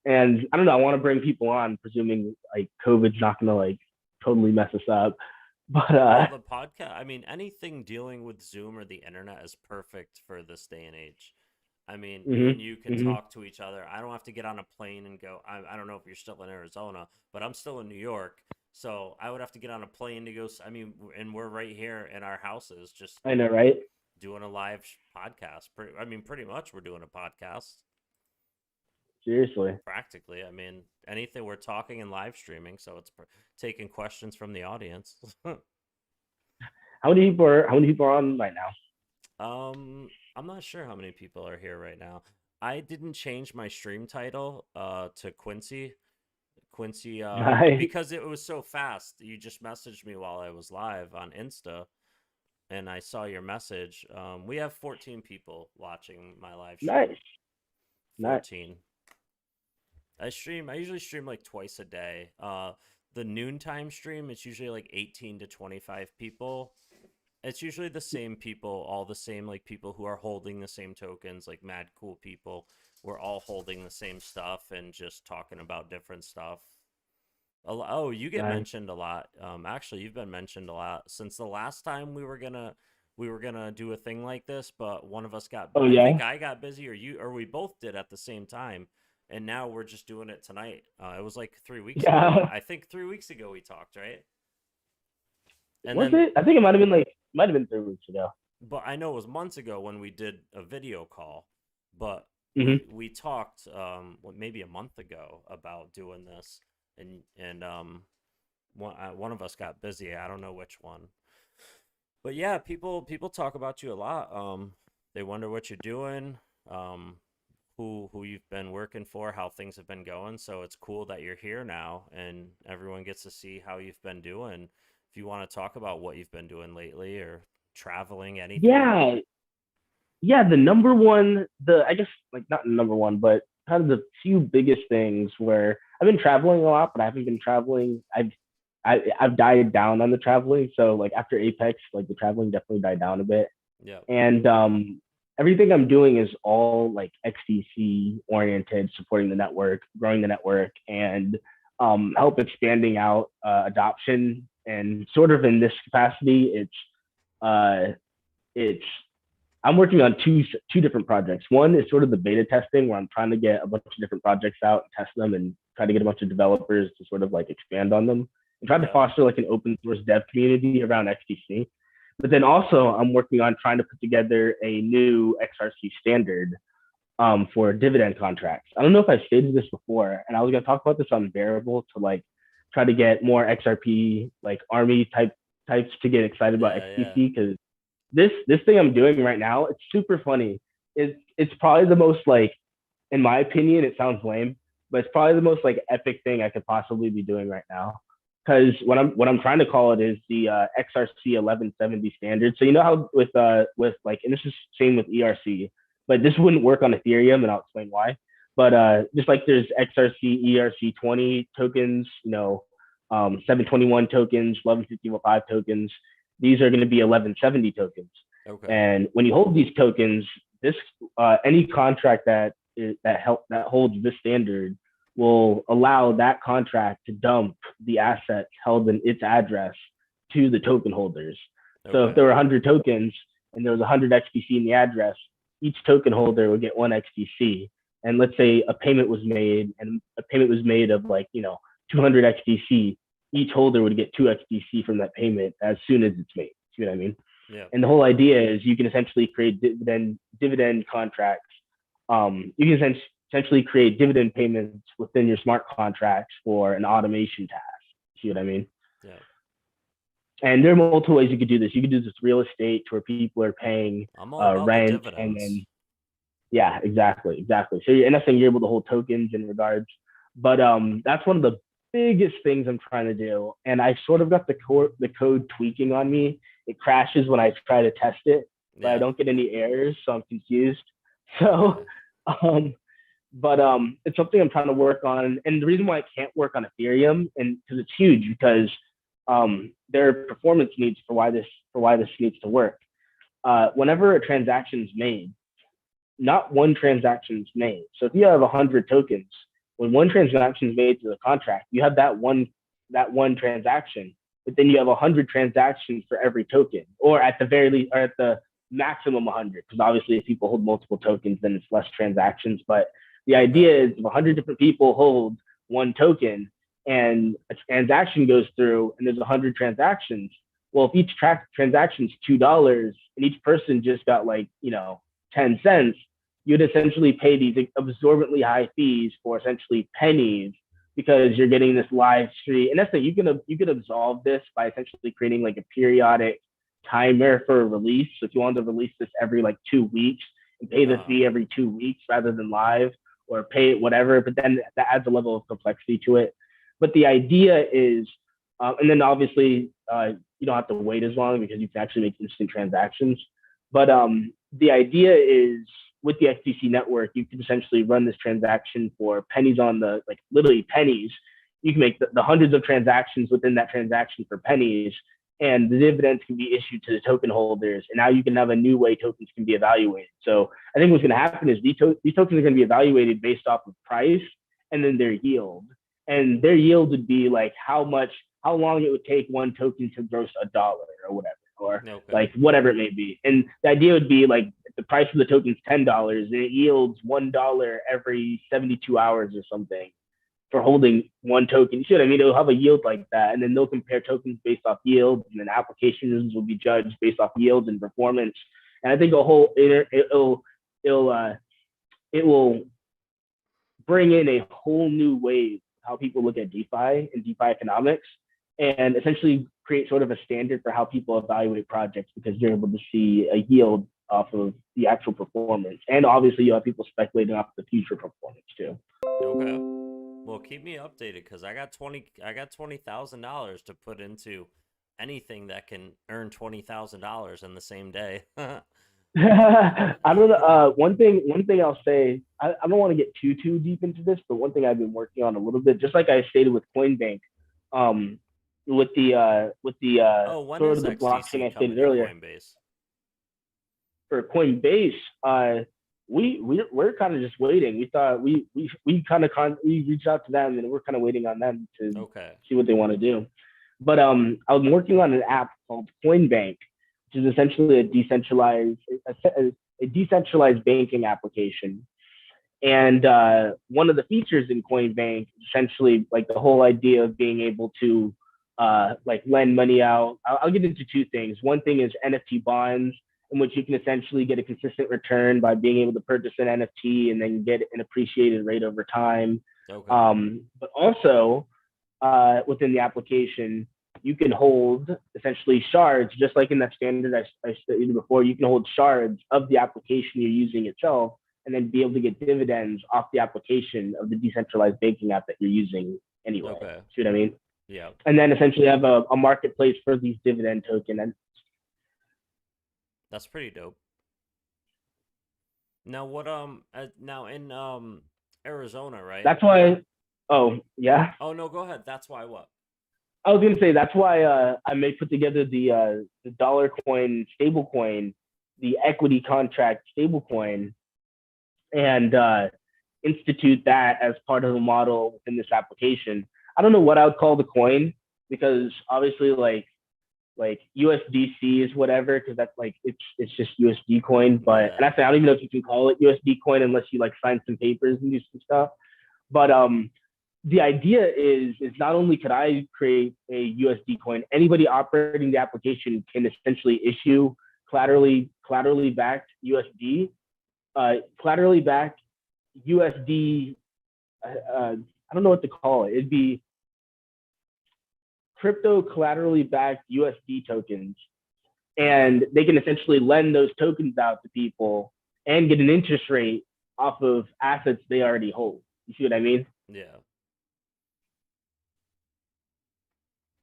And I don't know, I want to bring people on, presuming like COVID's not gonna like totally mess us up. But Well, the podcast, I mean, anything dealing with Zoom or the internet is perfect for this day and age. I mean, me and you can talk to each other. I don't have to get on a plane and go. I don't know if you're still in Arizona, but I'm still in New York. So I would have to get on a plane to go. I mean, and we're right here in our houses, just I know, right? doing a live podcast. I mean, pretty much we're doing a podcast. Seriously. Practically. I mean, anything we're talking and live streaming, so it's taking questions from the audience. How many people are on right now? I'm not sure how many people are here right now. I didn't change my stream title to Quincy. Quincy Nice. because it was so fast. You just messaged me while I was live on Insta and I saw your message. We have 14 people watching my live stream. Nice. 14. I usually stream like twice a day. The noontime stream, it's usually like 18 to 25 people. It's usually the same people, all the same like people who are holding the same tokens, like mad cool people. We're all holding the same stuff and just talking about different stuff. Oh, you get mentioned a lot. Actually, you've been mentioned a lot since the last time we were gonna do a thing like this, but one of us got. Oh, I think I got busy, or we both did at the same time, and now we're just doing it tonight. It was like 3 weeks ago. I think 3 weeks ago we talked, right? And was it? I think it might have been 3 weeks ago. But I know it was months ago when we did a video call. But we talked maybe a month ago about doing this, and one of us got busy. I don't know which one. But yeah, people talk about you a lot. They wonder what you're doing, who you've been working for, how things have been going. So it's cool that you're here now, and everyone gets to see how you've been doing. If you want to talk about what you've been doing lately or traveling, anything. Yeah. The number one, I guess like not number one, but kind of the few biggest things where I've been traveling a lot, but I haven't been traveling. I've died down on the traveling. So like after Apex, like the traveling definitely died down a bit. Yeah. And everything I'm doing is all like XDC oriented, supporting the network, growing the network, and help expanding out adoption. And sort of in this capacity, I'm working on two different projects. One is sort of the beta testing, where I'm trying to get a bunch of different projects out and test them and try to get a bunch of developers to sort of like expand on them and try to foster like an open source dev community around XDC. But then also I'm working on trying to put together a new XRC standard for dividend contracts. I don't know if I stated this before, and I was going to talk about this on Variable to like try to get more XRP like army types to get excited about XDC, because this thing I'm doing right now, it's super funny. It's probably the most like, in my opinion, it sounds lame, but it's probably the most like epic thing I could possibly be doing right now. Because what I'm trying to call it is the XRC 1170 standard. So you know how with like, and this is same with ERC, but this wouldn't work on Ethereum, and I'll explain why. But just like there's XRC ERC20 tokens, 721 tokens, 1155 tokens. These are going to be 1170 tokens. Okay. And when you hold these tokens, this any contract that holds this standard will allow that contract to dump the assets held in its address to the token holders. Okay. So if there were 100 tokens and there was 100 XDC in the address, each token holder would get one XDC. And let's say a payment was made, of like 200 XDC. Each holder would get 2 XDC from that payment as soon as it's made. See what I mean? Yeah. And the whole idea is you can essentially create dividend contracts. You can essentially create dividend payments within your smart contracts for an automation task. See what I mean? Yeah. And there are multiple ways you could do this. You could do this with real estate, where people are paying rent, and then exactly. So in essence, you're able to hold tokens in regards. But that's one of the biggest things I'm trying to do, and I sort of got the code tweaking on me it crashes when I try to test it, but I Yeah. don't get any errors, so I'm confused. So, Okay. but it's something I'm trying to work on. And the reason why I can't work on Ethereum, and because it's huge, because there are performance needs for why this needs to work. Whenever a transaction is made, not one transaction is made. So if you have 100 tokens, when one transaction is made to the contract, you have that one transaction, but then you have 100 transactions for every token, or at the very least, or at the maximum 100. Because obviously, if people hold multiple tokens, then it's less transactions. But the idea is if 100 different people hold one token and a transaction goes through and there's 100 transactions, well, if each transaction is $2 and each person just got 10 cents, you'd essentially pay these absorbently high fees for essentially pennies because you're getting this live stream. And that's the you can absolve this by essentially creating like a periodic timer for a release. So if you wanted to release this every 2 weeks and pay the fee every 2 weeks rather than live, or pay it whatever, but then that adds a level of complexity to it. But the idea is, and then obviously you don't have to wait as long because you can actually make instant transactions. But the idea is with the XTC network, you can essentially run this transaction for pennies on the, literally pennies. You can make the hundreds of transactions within that transaction for pennies, and the dividends can be issued to the token holders. And now you can have a new way tokens can be evaluated. So I think what's going to happen is these tokens are going to be evaluated based off of price and then their yield. And their yield would be how long it would take one token to gross $1 or whatever, or whatever it may be. And the idea would be the price of the token is $10 and it yields $1 every 72 hours or something for holding one token. You see what I mean? It'll have a yield like that, and then they'll compare tokens based off yields, and then applications will be judged based off yields and performance. And I think it will bring in a whole new wave how people look at DeFi and DeFi economics, and essentially create sort of a standard for how people evaluate projects, because you're able to see a yield off of the actual performance. And obviously you have people speculating off the future performance too. Okay. Well, keep me updated, because I got $20,000 to put into anything that can earn $20,000 in the same day. I don't know. One thing I'll say, I don't want to get too deep into this, but one thing I've been working on a little bit, just like I stated with Coinbank, with the when sort is of the XTC blockchain I coming stated to earlier. Coinbase? For Coinbase, we're kind of just waiting. We thought we reached out to them, and we're kind of waiting on them to see what they want to do. But I'm working on an app called Coinbank, which is essentially a decentralized banking application. And one of the features in Coinbank is essentially the whole idea of being able to lend money out. I'll get into two things. One thing is NFT bonds, in which you can essentially get a consistent return by being able to purchase an NFT and then get an appreciated rate over time. But also within the application, you can hold essentially shards, just like in that standard I stated before. You can hold shards of the application you're using itself, and then be able to get dividends off the application of the decentralized banking app that you're using anyway. See what I mean? Yeah. And then essentially have a marketplace for these dividend tokens. That's pretty dope. Now what now in Arizona, right? That's why. Oh yeah. Oh no, go ahead. That's why what? I was gonna say that's why I may put together the dollar coin stablecoin, the equity contract stablecoin, and institute that as part of the model within this application. I don't know what I would call the coin, because obviously like USDC is whatever, because that's it's just USD coin. But and actually I don't even know if you can call it USD coin unless you sign some papers and do some stuff. But the idea is not only could I create a USD coin, anybody operating the application can essentially issue collaterally backed USD, collaterally backed USD. I don't know what to call it. It'd be crypto collaterally backed USD tokens, and they can essentially lend those tokens out to people and get an interest rate off of assets they already hold. You see what I mean? Yeah.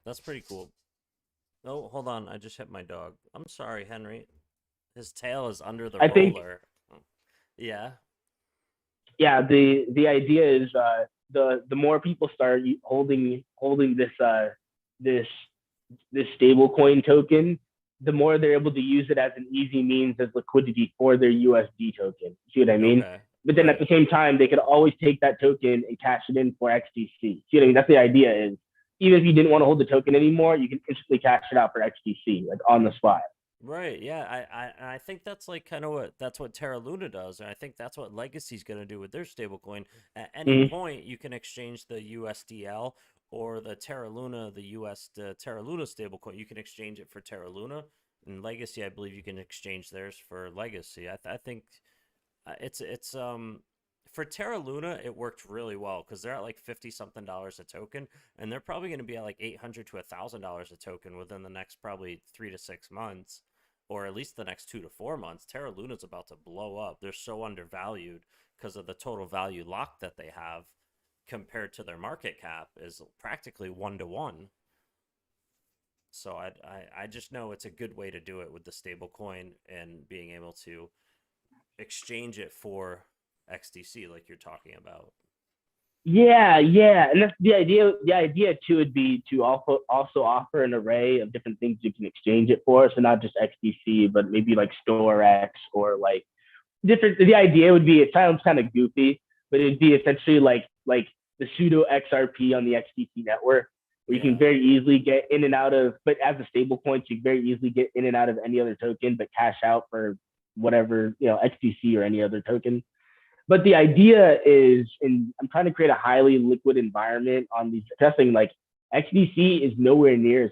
That's pretty cool. Oh, hold on. I just hit my dog. I'm sorry, Henry. His tail is under the I think, roller. Yeah. yeah, the idea is the more people start holding this this stable coin token, the more they're able to use it as an easy means of liquidity for their USD token. See what I mean? Okay. But then at Right. the same time, they could always take that token and cash it in for XDC. See what I mean? That's the idea is even if you didn't want to hold the token anymore, you can instantly cash it out for XDC, like on the spot. Right. Yeah. I think that's like kind of what Terra Luna does, and I think that's what Legacy's going to do with their stablecoin. At any Mm-hmm. point, you can exchange the USDL or the Terra Luna, the Terra Luna stablecoin. You can exchange it for Terra Luna, and Legacy, I believe you can exchange theirs for Legacy. I think it's for Terra Luna, it worked really well because they're at like 50 something dollars a token, and they're probably going to be at like 800 to $1,000 a token within the next probably 3 to 6 months, or at least the next 2 to 4 months. Terra Luna's about to blow up. They're so undervalued because of the total value lock that they have compared to their market cap is practically 1 to 1. So I just know it's a good way to do it with the stable coin and being able to exchange it for XDC like you're talking about. Yeah, yeah, and that's the idea. The idea too would be to also offer an array of different things you can exchange it for. So not just XDC, but maybe like StoreX or like different. The idea would be, it sounds kind of goofy, but it'd be essentially like the pseudo XRP on the XDC network, where you can Yeah. very easily get in and out of. But as a stable coin, you can very easily get in and out of any other token, but cash out for whatever, XDC or any other token. But the idea is, and I'm trying to create a highly liquid environment on these testing. Like XDC is nowhere near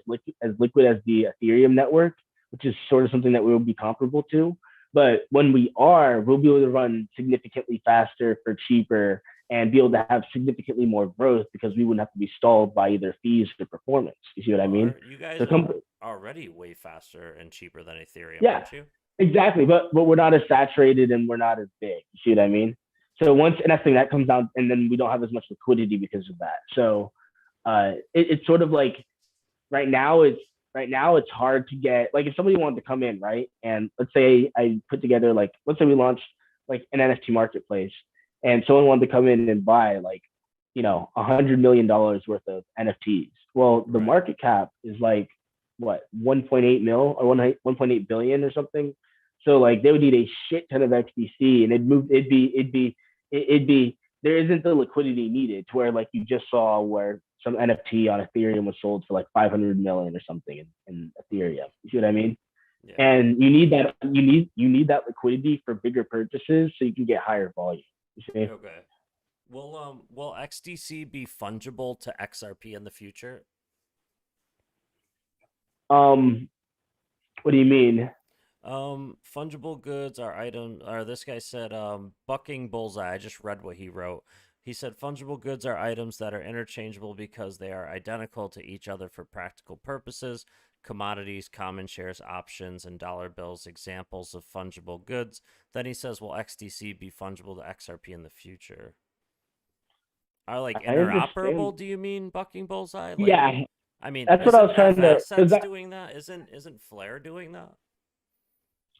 as liquid as the Ethereum network, which is sort of something that we will be comparable to. But when we are, we'll be able to run significantly faster for cheaper and be able to have significantly more growth because we wouldn't have to be stalled by either fees or performance. You see what I Well, mean? you guys So, are already way faster and cheaper than Ethereum, yeah, aren't you? exactly. But we're not as saturated and we're not as big. You see what I mean? So once, and that's the thing that comes down, and then we don't have as much liquidity because of that. So it's sort of like right now it's hard to get, like, if somebody wanted to come in, right, and let's say I put together, like, let's say we launched like an NFT marketplace, and someone wanted to come in and buy like $100 million worth of NFTs. Well, the Right. market cap is like what, 1.8 mil or 1.8 billion or something. So like they would need a shit ton of XDC, and it'd be there isn't the liquidity needed to where, like, you just saw where some NFT on Ethereum was sold for like 500 million or something in Ethereum. You see what I mean? Yeah. And you need that liquidity for bigger purchases so you can get higher volume. You see? Okay. Will XDC be fungible to XRP in the future? Um, what do you mean? Fungible goods are items, or this guy said, bucking bullseye. I just read what he wrote. He said fungible goods are items that are interchangeable because they are identical to each other for practical purposes. Commodities, common shares, options, and dollar bills, examples of fungible goods. Then he says, will XDC be fungible to XRP in the future? Are like I understand. interoperable, do you mean, bucking bullseye? Like, Yeah, I mean, that's what I isn't was trying to. Because FXX that doing that? Isn't Flare doing that?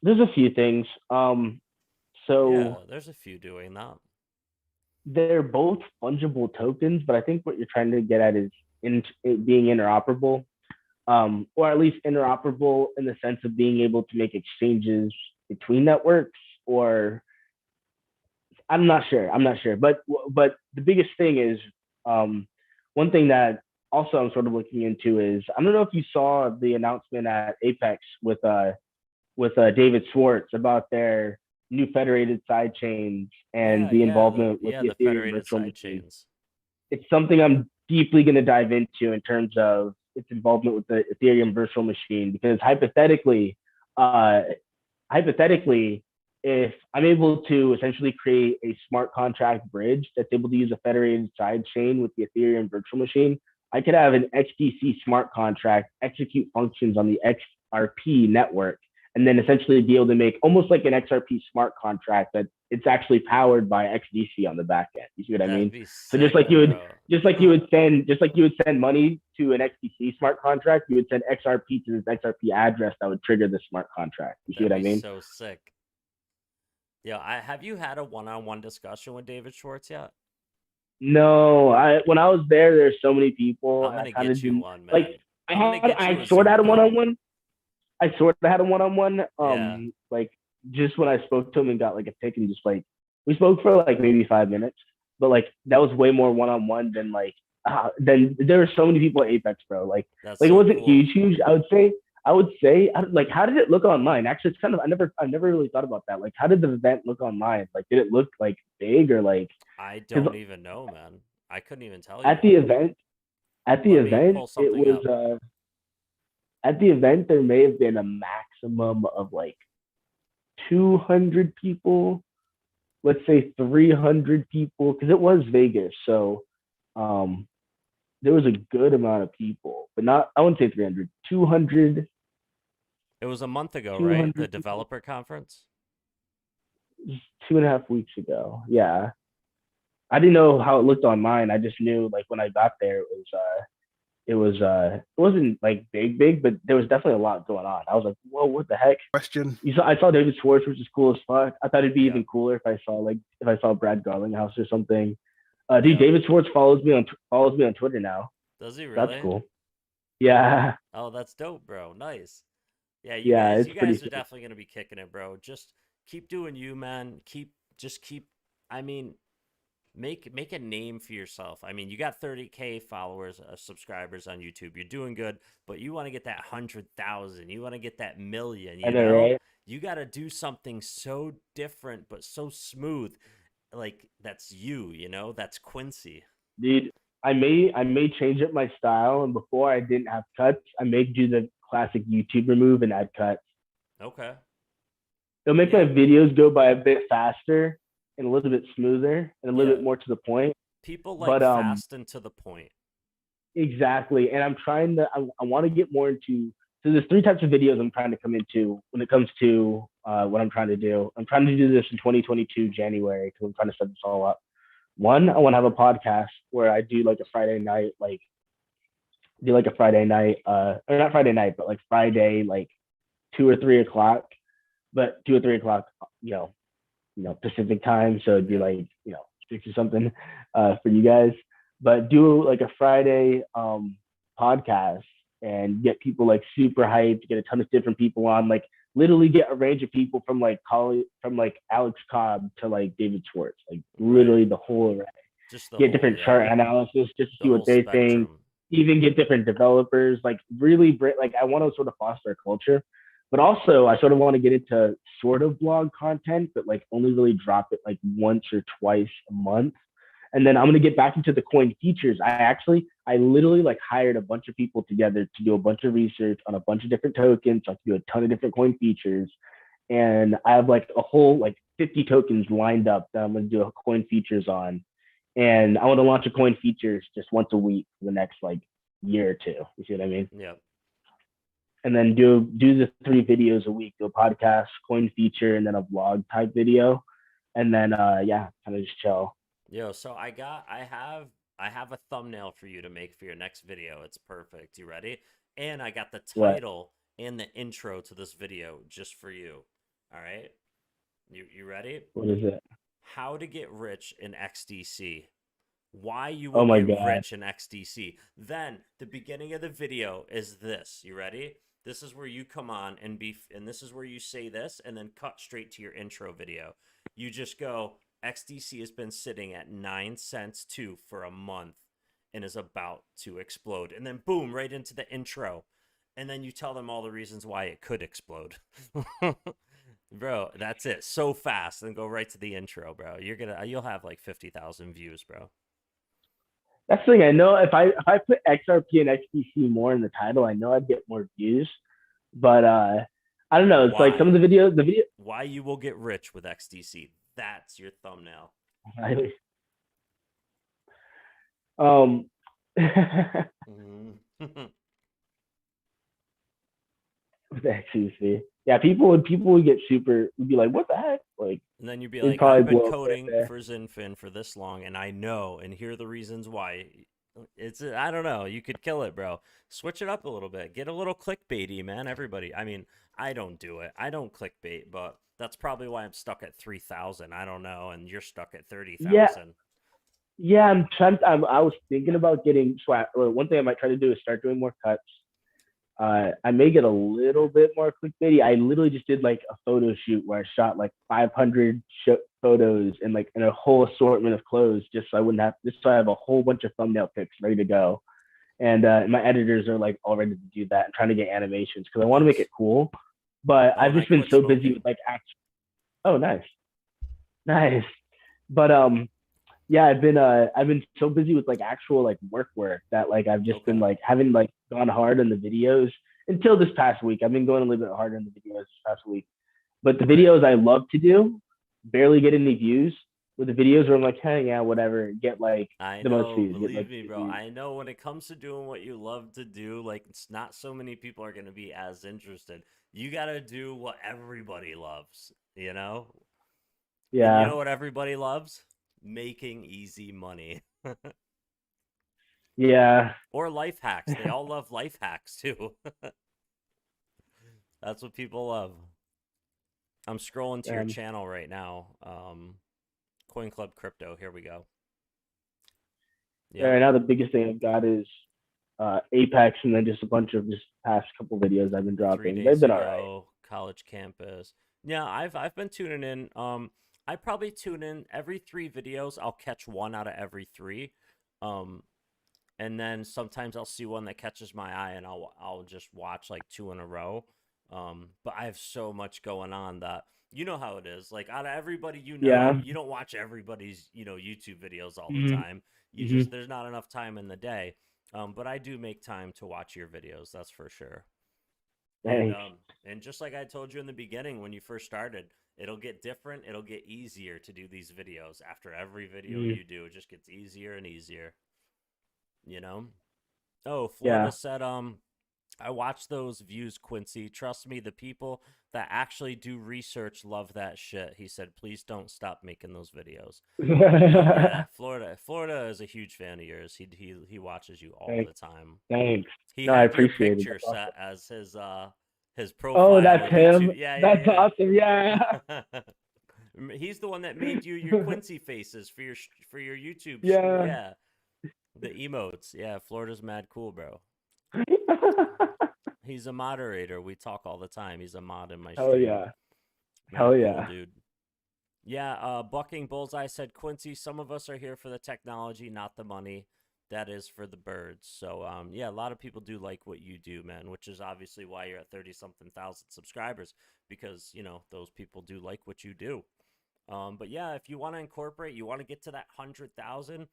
there's a few things. So Yeah, there's a few doing that. they're both fungible tokens, but I think what you're trying to get at is in it being interoperable, or at least interoperable in the sense of being able to make exchanges between networks. Or I'm not sure. But the biggest thing is, um, one thing that also I'm sort of looking into is, I don't know if you saw the announcement at Apex with David Schwartz about their new federated side chains and Yeah, the yeah, involvement with the the Ethereum federated virtual side machine. chains. It's something I'm deeply going to dive into in terms of its involvement with the Ethereum virtual machine, because uh, hypothetically, if I'm able to essentially create a smart contract bridge that's able to use a federated side chain with the Ethereum virtual machine, I could have an XDC smart contract execute functions on the XRP network and then essentially be able to make almost like an XRP smart contract that it's actually powered by XDC on the back end. You see what I That'd mean? be So sick, bro. just like you would send money to an XDC smart contract, you would send XRP to this XRP address that would trigger the smart contract. You see That'd what I be mean? so sick. Yeah, have you had a one-on-one discussion with David Schwartz yet? No, when I was there's so many people, I'm and I gonna kind of get you didn't one, like. man. I'm gonna get you I a sort of Zoom had a call. one-on-one. I sort of had a one-on-one. Yeah. Like just when I spoke to him and got like a pick and just like we spoke for like maybe 5 minutes, but like that was way more one-on-one than like then there were so many people at Apex, bro. That's it so wasn't cool. huge. I would say like how did it look online? Actually, it's kind of I never really thought about that. Like how did the event look online? Like did it look like big or like? I don't even know, man. I couldn't even tell At you. the event, Let me pull it something was up. at the event there may have been a maximum of like 200 people, let's say 300 people, because it was Vegas. So um, there was a good amount of people, but not, I wouldn't say 300, 200. It was a month ago, right? 200 The people, developer conference? 2.5 weeks ago. Yeah. I didn't know how it looked online. I just knew like when I got there, it wasn't like big, but there was definitely a lot going on. I was like, whoa, what the heck? Question. I saw David Schwartz, which is cool as fuck. I thought it'd be Yeah. even cooler if I saw Brad Garlinghouse or something. Dude, Yeah. David Schwartz follows me on Twitter now. Does he really? That's cool. Yeah. Oh, that's dope, bro. Nice. Yeah, you Yeah, guys, it's pretty are sick. definitely gonna be kicking it, bro. Just keep doing you, man. Keep. I mean, make a name for yourself. I mean, you got 30K followers, subscribers on YouTube. You're doing good, but you want to get that 100,000. You want to get that million. You know, right? you got to do something so different, but so smooth. Like that's you. You know, that's Quincy. Dude, I may change up my style, and before I didn't have cuts. I may do the classic YouTuber move and add cuts. Okay. It'll make my videos go by a bit faster and a little bit smoother and a little bit more to the point. People like fast and to the point. Exactly. And I'm trying to, I want to get more into, so there's 3 types of videos I'm trying to come into when it comes to what I'm trying to do. I'm trying to do this in 2022, January, because I'm trying to set this all up. One, I want to have a podcast where I do like a Friday night, or not Friday night, but like Friday, like 2 or 3 o'clock, but 2 or 3 o'clock, Pacific time. So it'd be like, 6 or something for you guys. But do like a Friday podcast and get people like super hyped, get a ton of different people on, like literally get a range of people from like college, from like Alex Cobb to like David Schwartz, like literally the whole array. Just get different chart analysis just to see what they think. Even get different developers, like really like I want to sort of foster a culture. But also, I sort of want to get into sort of blog content, but like only really drop it like once or twice a month. And then I'm going to get back into the coin features. I literally like hired a bunch of people together to do a bunch of research on a bunch of different tokens. So I can do a ton of different coin features. And I have like a whole like 50 tokens lined up that I'm going to do a coin features on. And I want to launch a coin features just once a week for the next like year or two. You see what I mean? Yeah. And then do the 3 videos a week, do a podcast, coin feature, and then a vlog type video. And then kind of just chill. Yo, so I have a thumbnail for you to make for your next video. It's perfect. You ready? And I got the title and the intro to this video just for you. All right? You ready? What is it? How to get rich in XDC. Why you will get rich in XDC. Then the beginning of the video is this. You ready? This is where you come on and this is where you say this and then cut straight to your intro video. You just go, XDC has been sitting at 9 cents too for a month and is about to explode. And then boom, right into the intro. And then you tell them all the reasons why it could explode. Bro, that's it. So fast. And go right to the intro, bro. You'll have like 50,000 views, bro. That's the thing. I know if I put XRP and XDC more in the title, I know I'd get more views. But I don't know. It's like some of the video. Why you will get rich with XDC. That's your thumbnail. With XDC. Yeah, people would get super would be like, what the heck? Like And then you'd be it'd like, I've probably been blow up right coding there. for Zinfin for this long, and I know, and here are the reasons why. It's, I don't know. You could kill it, bro. Switch it up a little bit. Get a little clickbaity, man. Everybody. I mean, I don't do it. I don't clickbait, but that's probably why I'm stuck at 3,000. I don't know, and you're stuck at Yeah, 30,000. yeah. I was thinking about getting swap. Or one thing I might try to do is start doing more cuts. I may get a little bit more clickbaity. I literally just did like a photo shoot where I shot like 500 photos and like in a whole assortment of clothes, just so I wouldn't have, just so I have a whole bunch of thumbnail pics ready to go. And my editors are like all ready to do that and trying to get animations because I want to make it Nice. cool. But Oh, I've and I just been quit so busy smoking. with like actual. Oh, nice, nice. But yeah, I've been so busy with like actual like work that like I've just been Okay. like haven't like gone hard on the videos until this past week. I've been going a little bit harder on the videos this past week. But the Right. videos I love to do barely get any views. With the videos where I'm like, hey, yeah, whatever, get like I the most know, views, get believe like me, two bro. views. I know when it comes to doing what you love to do, like it's not so many people are going to be as interested. You got to do what everybody loves, you know? And you Yeah, know what everybody loves? Making easy money. yeah, Or life hacks. They all love life hacks too. That's what people love. I'm scrolling to your um, channel right now. Coin Club Crypto. Here we go. Yep. right now the biggest thing I've got is Apex, and then just a bunch of just past couple videos I've been Three dropping. They've days been all right. ago, college campus. Yeah, I've been tuning in. I probably tune in every 3 videos. I'll catch one out of every three. Um, and then sometimes I'll see one that catches my eye, and I'll just watch like 2 in a row. But I have so much going on that you know how it is. Like out of everybody Yeah. you don't watch everybody's YouTube videos all the Mm-hmm. time. You Mm-hmm. just there's not enough time in the day. But I do make time to watch your videos. That's for sure. And Thanks. um and just like I told you in the beginning when you first started, it'll get different. It'll get easier to do these videos. After every video Mm-hmm. you do, it just gets easier and easier, you know? Oh, Florida Yeah. said I watch those views, Quincy. Trust me, the people that actually do research love that shit. He said, please don't stop making those videos. Yeah, Florida is a huge fan of yours. He watches you all Thanks. the time. Thanks. He No, I had your appreciate it. picture That's set awesome. as his Oh, profile that's of him. YouTube. Yeah, That's yeah, awesome. Yeah. yeah. He's the one that made you your Quincy faces for your YouTube. Yeah. Yeah, the emotes. Yeah, Florida's mad cool, bro. He's a moderator. We talk all the time. He's a mod in my Hell stream. yeah. Mad Hell cool, yeah. dude. Yeah, Bucking Bullseye said, Quincy, some of us are here for the technology, not the money. That is for the birds. So, yeah, a lot of people do like what you do, man, which is obviously why you're at 30 something thousand subscribers because, those people do like what you do. But yeah, if you want to incorporate, you want to get to that 100,000,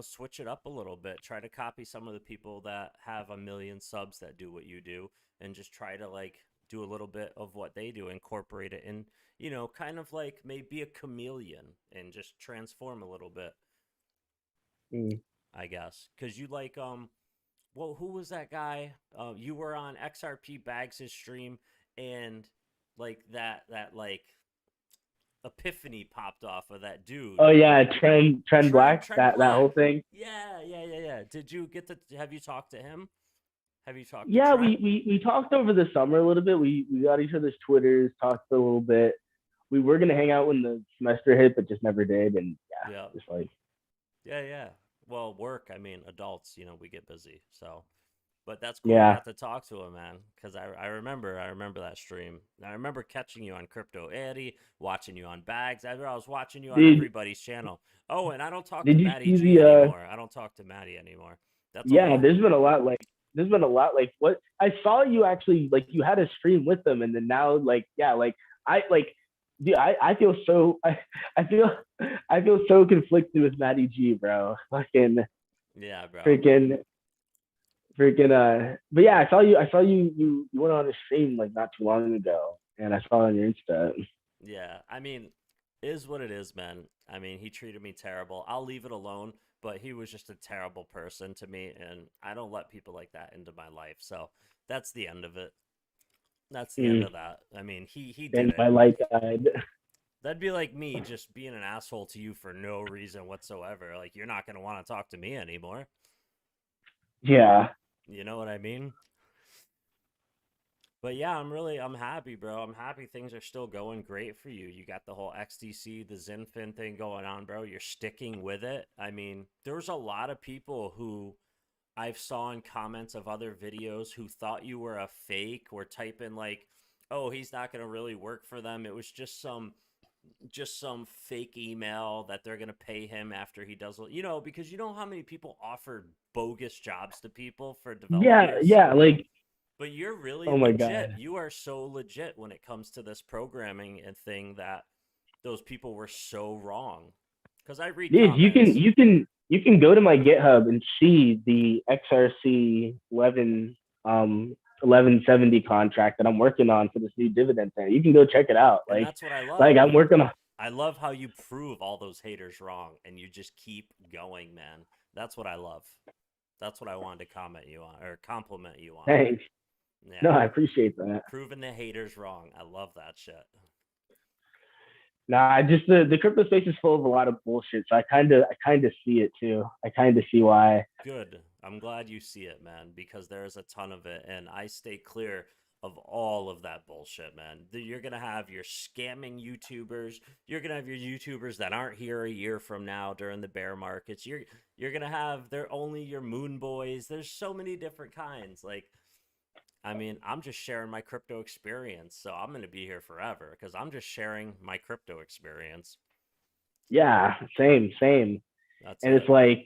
switch it up a little bit. Try to copy some of the people that have a million subs that do what you do and just try to like do a little bit of what they do, incorporate it in, kind of like maybe a chameleon and just transform a little bit, Mm. I guess. Cause you like, well, who was that guy? You were on XRP Bags' stream and like that like epiphany popped off of that dude. Oh yeah, Trend Black. Trend That whole Black. thing. Yeah, yeah, yeah, yeah. Did you get to have you talked to him? Have you talked to Yeah, we, Trend? we we talked over the summer a little bit. We got each other's Twitters, talked a little bit. We were gonna hang out when the semester hit, but just never did. And yeah, Yeah. just like Yeah, yeah. Well, work, I mean, adults, we get busy. So, but that's cool you yeah. got to talk to him, man, cuz I remember that stream. I remember catching you on Crypto Eddie, watching you on Bags. I was watching you on Did everybody's channel. Oh, and I don't talk to did you Matty see G the anymore. I don't talk to Matty anymore. That's a yeah, whole there's been a lot like what I saw you actually like you had a stream with them and then now like yeah, like I like dude, I feel so I feel I feel so conflicted with Matty G, bro. Fucking Yeah, bro. freaking but yeah, I saw you went on a stream like not too long ago and I saw it on your Insta. Yeah, I mean, is what it is, man. I mean, he treated me terrible. I'll leave it alone, but he was just a terrible person to me, and I don't let people like that into my life. So that's the end of it. That's the end Mm. of that. I mean, he did And it. my light died. That'd be like me just being an asshole to you for no reason whatsoever. Like you're not gonna want to talk to me anymore. Yeah. You know what I mean? But yeah, I'm happy, bro. I'm happy things are still going great for you. You got the whole XDC, the Zinfin thing going on, bro. You're sticking with it. I mean, there's a lot of people who I've saw in comments of other videos who thought you were a fake or type in like, "Oh, he's not going to really work for them." It was just some fake email that they're going to pay him after he does, because you know how many people offered bogus jobs to people for Yeah, developers? yeah, like, But you're really oh my legit. God. You are so legit when it comes to this programming and thing that those people were so wrong. Because I read Dude, comments. you can go to my GitHub and see the XRC 1170 contract that I'm working on for this new dividend thing. You can go check it out. And that's what I Like love. I'm working on. I love how you prove all those haters wrong and you just keep going, man. That's what I love. That's what I wanted to comment you on or compliment you on. Thanks. No, Yeah. I appreciate that. Proving the haters wrong. I love that shit. Nah, I just the crypto space is full of a lot of bullshit. So I kind of see it too. I kind of see why. Good. I'm glad you see it, man, because there's a ton of it, and I stay clear of all of that bullshit, man. You're gonna have your scamming YouTubers. You're gonna have your YouTubers that aren't here a year from now during the bear markets. You're gonna have they're only your moon boys. There's so many different kinds. Like, I mean, I'm just sharing my crypto experience, so I'm gonna be here forever because I'm just sharing my crypto experience. Yeah, same. That's And it. it's like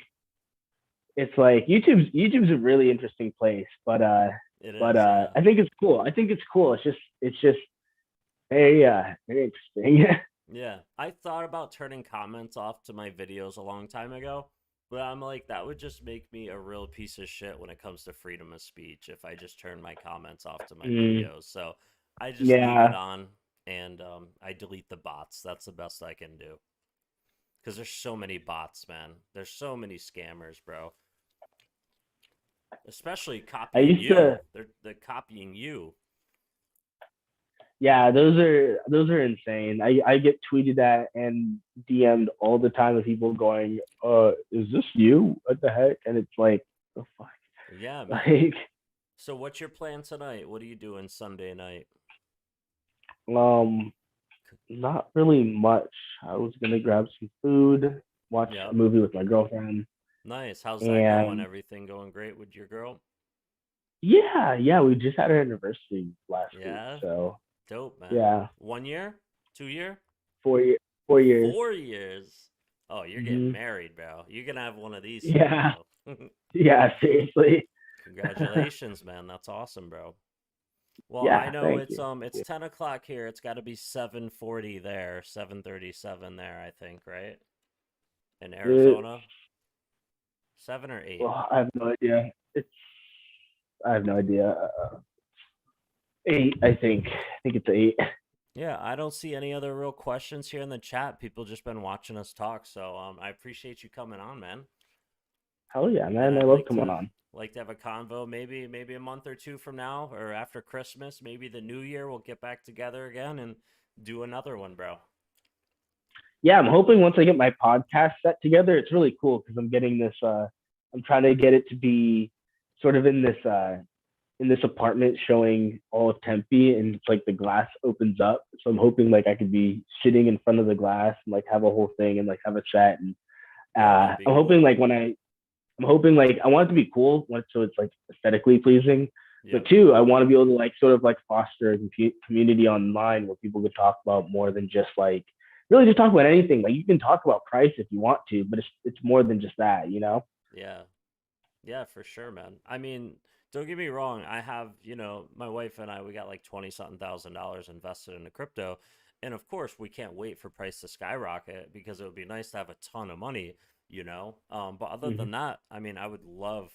YouTube's a really interesting place, It is, yeah. I think it's cool. I think it's cool. It's just very interesting. Yeah, I thought about turning comments off to my videos a long time ago, but I'm like, that would just make me a real piece of shit when it comes to freedom of speech if I just turn my comments off to my Mm, videos. So I just leave it yeah, on and I delete the bots. That's the best I can do. Because there's so many bots, man. There's so many scammers, bro. Especially I copying used you. to. They're copying you. Yeah, those are insane. I get tweeted at and DM'd all the time with people going, is this you? What the heck?" And it's like, the fuck, Yeah, man. like, So what's your plan tonight? What are you doing Sunday night? um, not really much. I was gonna grab some food, watch a Yep. movie with my girlfriend, Nice. How's that going? and Everything going great with your girl? yeah, we just had our anniversary last week, Yeah. so Dope, man. yeah, 1 year? 2 year? 4 year, 4 years. 4 years. Oh, you're getting Hmm. married, bro. You're gonna have one of these soon, Yeah, bro. yeah, seriously. Congratulations, man. That's awesome, bro. Well, I Yeah, know thank you. it's 10 o'clock here. It's got to be 7:40 there, 7:37 there. I think, right? In It, Arizona, 7 or 8. well, I have no idea. I have no idea. 8, I think. I think it's 8. Yeah, I don't see any other real questions here in the chat. People just been watching us talk, so I appreciate you coming on, man. Hell yeah, And man! I I'd love coming on. like to have a convo maybe a month or two from now or after Christmas, maybe the new year we'll get back together again and do another one, bro. Yeah, I'm hoping once I get my podcast set together, it's really cool because I'm getting this. I'm trying to get it to be sort of in this apartment showing all of Tempe, and it's like the glass opens up. So I'm hoping like I could be sitting in front of the glass and like have a whole thing and like have a chat. And Yeah, that'd be I'm hoping cool. like I'm hoping like I want it to be cool, so it's like aesthetically pleasing. But Yep. two, I want to be able to like sort of like foster a community online where people could talk about more than just like really just talk about anything. Like you can talk about price if you want to, but it's more than just that, you know? Yeah. Yeah, for sure, man. I mean, don't get me wrong. I have, my wife and I, we got like 20 something $1,000 invested into crypto. And of course, we can't wait for price to skyrocket because it would be nice to have a ton of money. But other Mm-hmm. than that, I mean, I would love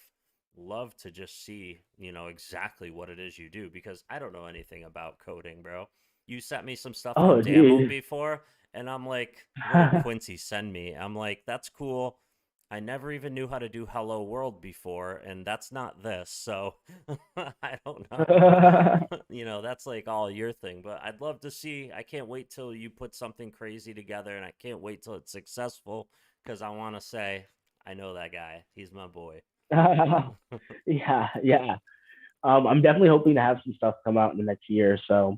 to just see, exactly what it is you do because I don't know anything about coding, bro. You sent me some stuff on Oh, Damo dude. before, and I'm like, what did Quincy send me? I'm like, that's cool. I never even knew how to do Hello World before, and that's not this, so I don't know. You know, that's like all your thing, but I'd love to see. I can't wait till you put something crazy together, and I can't wait till it's successful because I want to say, I know that guy. He's my boy. Yeah, yeah. I'm definitely hoping to have some stuff come out in the next year or so.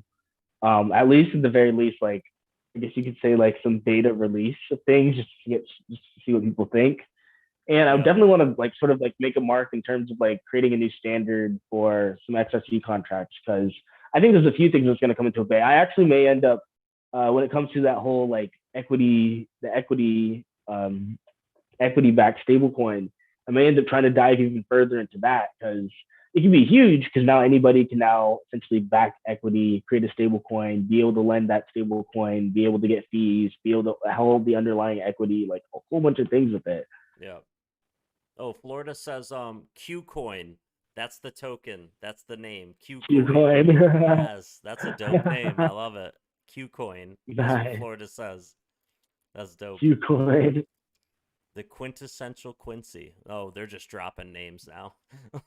At least at the very least, like I guess you could say like some beta release of things just to see what people think. And I would Yeah. definitely want to like sort of like make a mark in terms of like creating a new standard for some XRP contracts because I think there's a few things that's going to come into play. I actually may end up when it comes to that whole like equity backed stablecoin. I may end up trying to dive even further into that because it can be huge because now anybody can now essentially back equity, create a stable coin, be able to lend that stable coin, be able to get fees, be able to hold the underlying equity, like a whole bunch of things with it. Yeah. Oh, Florida says Q coin. That's the token. That's the name. Q coin. Yes, that's a dope name. I love it. Q coin. That's what Nice. Florida says. That's dope. Qcoin. The quintessential Quincy. Oh, they're just dropping names now.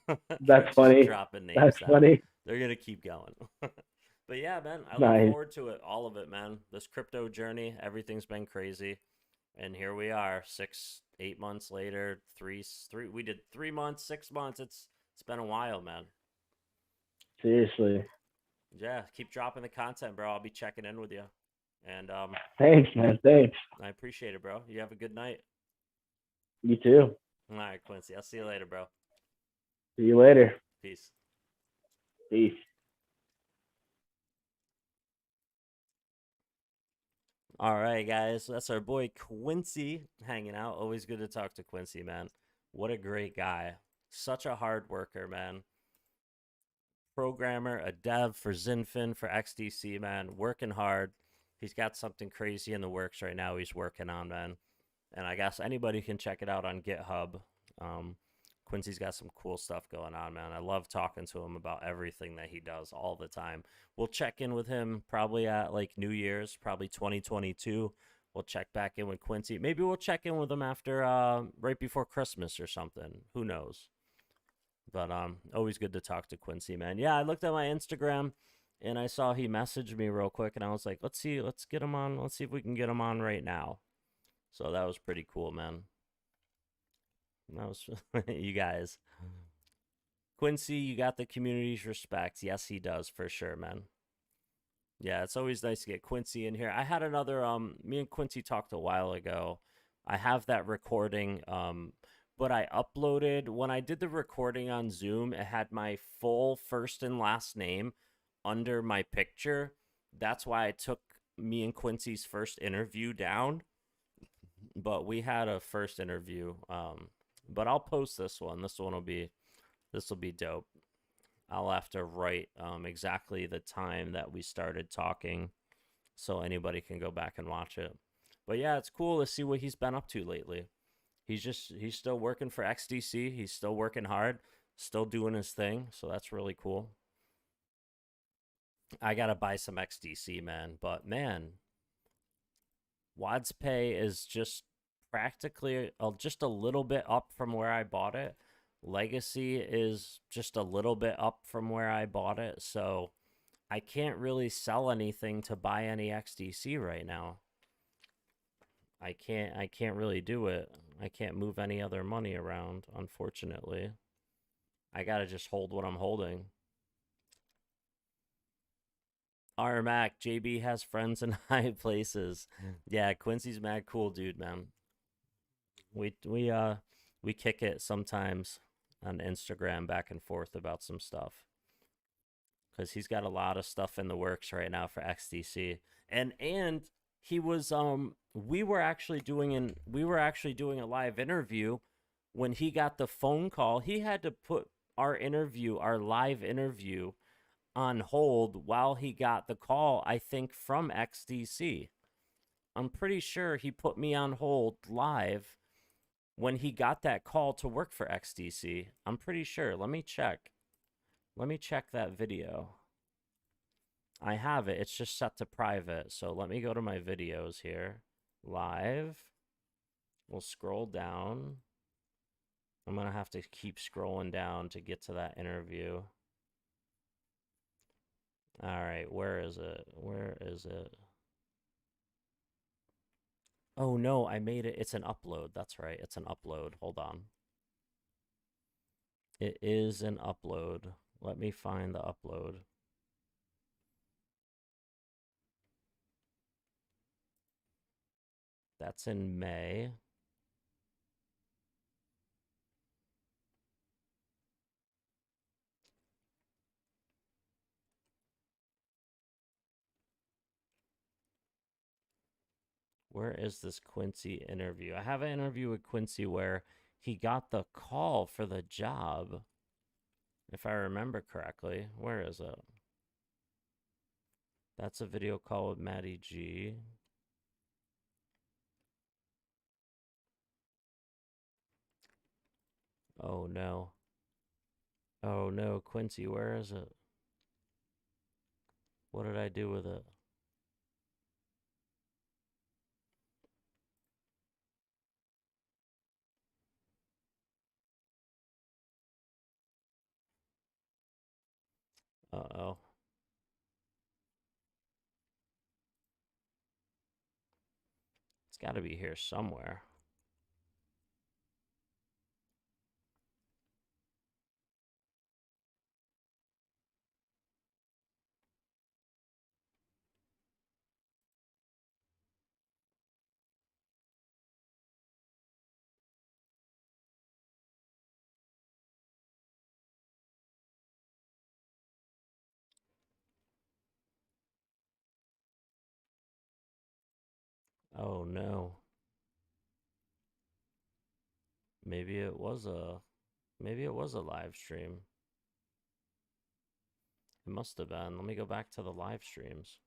They're That's just funny. dropping names That's now. funny. They're gonna keep going. But yeah, man, I look Nice. forward to it. All of it, man. This crypto journey, everything's been crazy. And here we are, 8 months later, we did 3 months, 6 months. It's been a while, man. Seriously. Yeah, keep dropping the content, bro. I'll be checking in with you. And Thanks, man. Thanks. I appreciate it, bro. You have a good night. You too. All right, Quincy. I'll see you later, bro. See you later. Peace. Peace. All right, guys. That's our boy Quincy hanging out. Always good to talk to Quincy, man. What a great guy. Such a hard worker, man. Programmer, a dev for Zinfin, for XDC, man. Working hard. He's got something crazy in the works right now he's working on, man. And I guess anybody can check it out on GitHub. Quincy's got some cool stuff going on, man. I love talking to him about everything that he does all the time. We'll check in with him probably at like New Year's, probably 2022. We'll check back in with Quincy. Maybe we'll check in with him after right before Christmas or something. Who knows? But always good to talk to Quincy, man. Yeah, I looked at my Instagram and I saw he messaged me real quick and I was like, let's get him on. Let's see if we can get him on right now. So that was pretty cool, man. That was you guys. Quincy, you got the community's respect. Yes, he does for sure, man. Yeah, it's always nice to get Quincy in here. I had another me and Quincy talked a while ago. I have that recording but I uploaded when I did the recording on Zoom, it had my full first and last name under my picture. That's why I took me and Quincy's first interview down. But we had a first interview. But I'll post this one. This will be dope. I'll have to write exactly the time that we started talking so anybody can go back and watch it. But yeah, it's cool to see what he's been up to lately. He's still working for XDC. He's still working hard, still doing his thing. So that's really cool. I gotta buy some XDC, man. But man, WadsPay is just practically just a little bit up from where I bought it. Legacy is just a little bit up from where I bought it. So I can't really sell anything to buy any XDC right now. I can't really do it. I can't move any other money around, unfortunately. I gotta just hold what I'm holding. RMAC, JB has friends in high places. Yeah, Quincy's mad cool, dude, man. We kick it sometimes on Instagram back and forth about some stuff. Cause he's got a lot of stuff in the works right now for XDC. And he was we were actually doing a live interview when he got the phone call. He had to put our live interview on hold while he got the call, I think, from XDC. I'm pretty sure he put me on hold live when he got that call to work for XDC. I'm pretty sure. Let me check that video. I have it. It's just set to private. So let me go to my videos here. Live. We'll scroll down. I'm gonna have to keep scrolling down to get to that interview. All right, where is it? Where is it? Oh no, I made it. It's an upload. That's right. It's an upload. Hold on. It is an upload. Let me find the upload. That's in May. Where is this Quincy interview? I have an interview with Quincy where he got the call for the job, if I remember correctly. Where is it? That's a video call with Maddie G. Oh no. Oh no, Quincy, where is it? What did I do with it? Uh-oh. It's got to be here somewhere. Oh no. Maybe it was a live stream. It must have been. Let me go back to the live streams.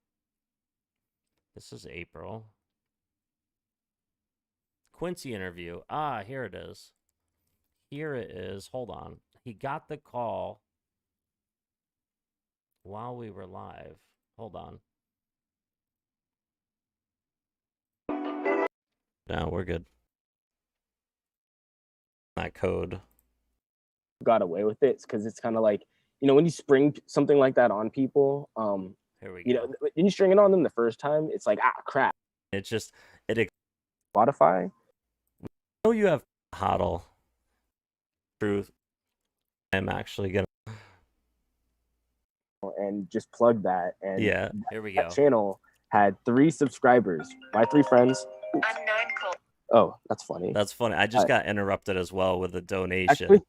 This is April. Quincy interview. Ah, here it is. Here it is. Hold on. He got the call while we were live. Hold on. No, we're good. That code. Got away with it because it's kind of like, you know, when you spring something like that on people, Here we you go. know, when you string it on them the first time, it's like, ah, crap. It's just it. Spotify. I know you have HODL. Truth. I'm actually gonna. And just plug that, and Yeah, here we go. that channel had 3 subscribers. My 3 friends. Unknown call. Oh, that's funny. That's funny. I just got interrupted as well with a donation. Actually,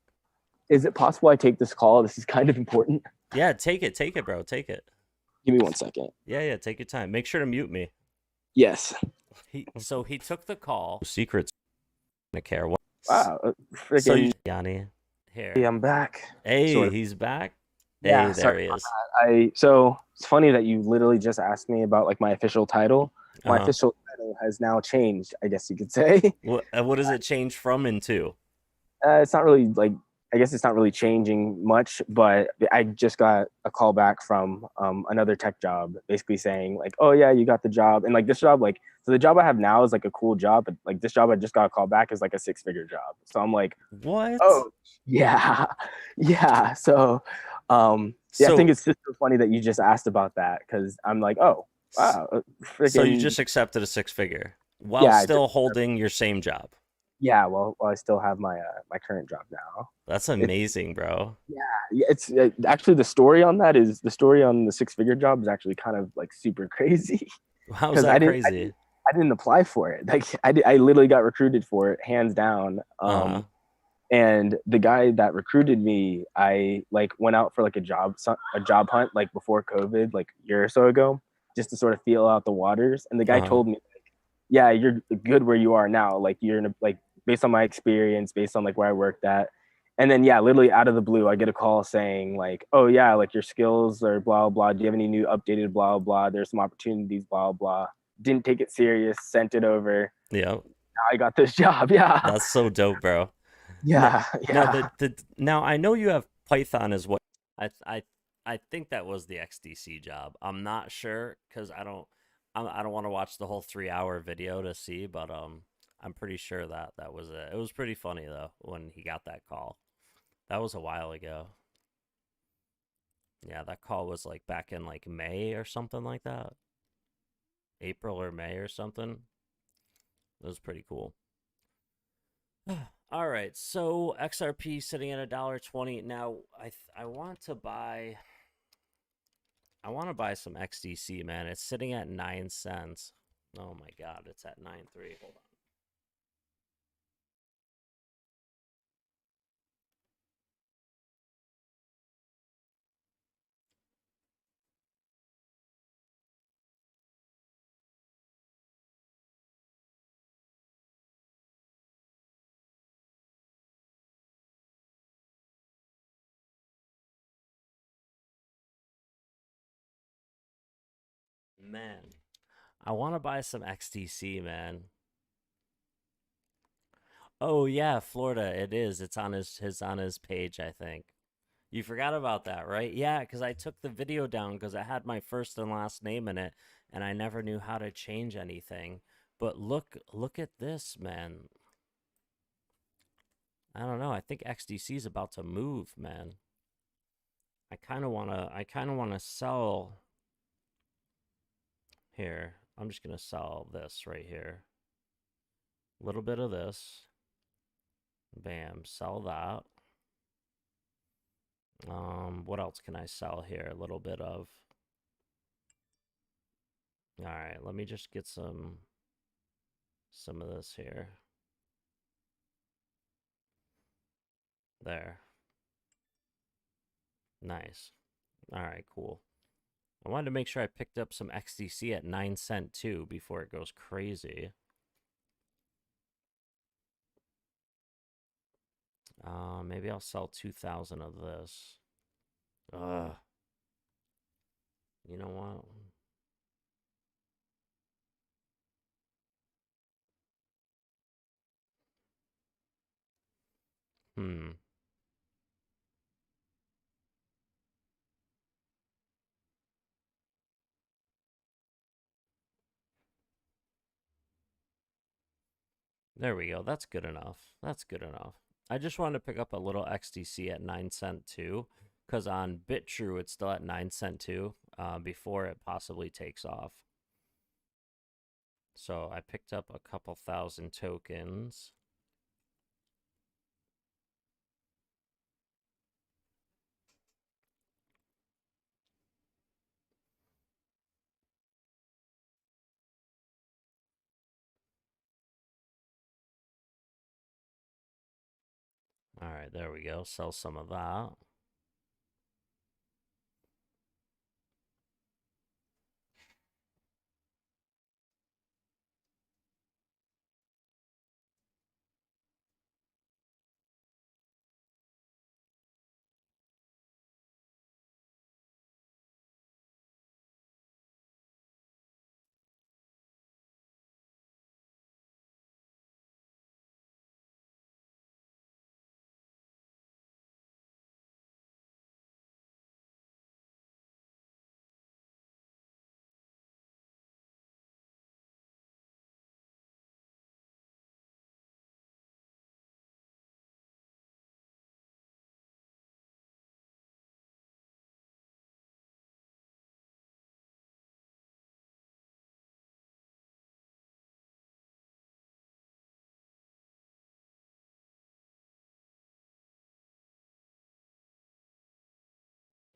is it possible I take this call? This is kind of important. Yeah, take it, bro. Take it. Give me 1 second. Yeah, take your time. Make sure to mute me. Yes. So he took the call. Secrets. I care what. Wow. So Yanni, here. Hey, I'm back. Hey, sort of. He's back. Yeah, hey, there he is. So it's funny that you literally just asked me about like my official title. My official title has now changed, I guess you could say. What does it change from into? It's not really like, I guess it's not really changing much, but I just got a call back from another tech job basically saying like, oh yeah, you got the job. And like this job, like, so the job I have now is like a cool job, but like this job I just got a call back is like a 6-figure job. So I'm like, what? Oh yeah. Yeah. So yeah, I think it's just so funny that you just asked about that because I'm like, oh wow. So you just accepted a 6-figure while still holding your same job. Yeah, well, I still have my my current job now. That's amazing, bro. Yeah, it's actually the story on that is the story on the 6-figure job is actually kind of like super crazy. How's that crazy? I didn't apply for it. Like I literally got recruited for it, hands down. And the guy that recruited me, I like went out for like a job hunt like before COVID, like a year or so ago, just to sort of feel out the waters. And the guy told me, like, yeah, you're good where you are now. Like you're in a, like based on my experience, based on like where I worked at. And then yeah, literally out of the blue, I get a call saying like, oh yeah, like your skills are blah blah. Do you have any new updated blah blah? There's some opportunities, blah blah. Didn't take it serious, sent it over. Yeah. Now I got this job. Yeah. That's so dope, bro. Yeah. Now I know you have Python as well. I think that was the XDC job. I'm not sure because I don't want to watch the whole 3-hour video to see, but I'm pretty sure that was it. It was pretty funny though when he got that call. That was a while ago. Yeah, that call was like back in like May or something like that. April or May or something. It was pretty cool. All right, so XRP sitting at $1.20 now. I want to buy. I want to buy some XDC, man. It's sitting at 9 cents. Oh my god, it's at 9.3. Hold on. Man, I want to buy some XDC, man. Oh yeah, Florida. It is. It's on his page, I think. You forgot about that, right? Yeah, because I took the video down because it had my first and last name in it, and I never knew how to change anything. But look at this, man. I don't know. I think XDC is about to move, man. I kind of wanna sell here. I'm just gonna sell this right here. A little bit of this. Bam, sell that. What else can I sell here? A little bit of. All right, let me just get some of this here. There. Nice. All right, cool. I wanted to make sure I picked up some XDC at 9 cent too before it goes crazy. Maybe I'll sell 2,000 of this. Ugh. You know what? Hmm. There we go. That's good enough. That's good enough. I just wanted to pick up a little XDC at 9 cent too, because on BitTrue it's still at 9 cent too, before it possibly takes off. So I picked up a couple thousand tokens. All right, there we go. Sell some of that.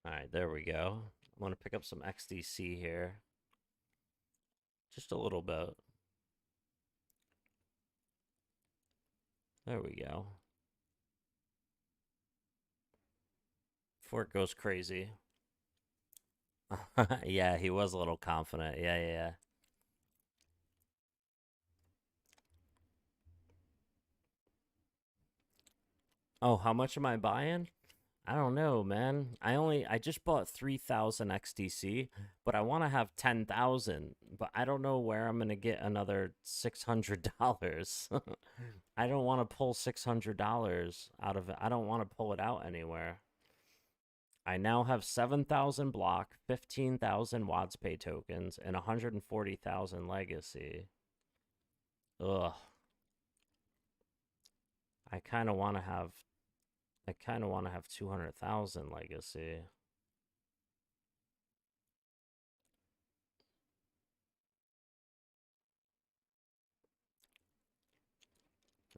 All right, there we go. I want to pick up some XDC here. Just a little bit. There we go. Before it goes crazy. Yeah, he was a little confident. Yeah. Oh, how much am I buying? I don't know, man. I just bought 3,000 XDC, but I want to have 10,000, but I don't know where I'm going to get another $600. I don't want to pull $600 out of it. I don't want to pull it out anywhere. I now have 7,000 block, 15,000 WatsPay tokens, and 140,000 legacy. Ugh. I kind of want to have 200,000 legacy.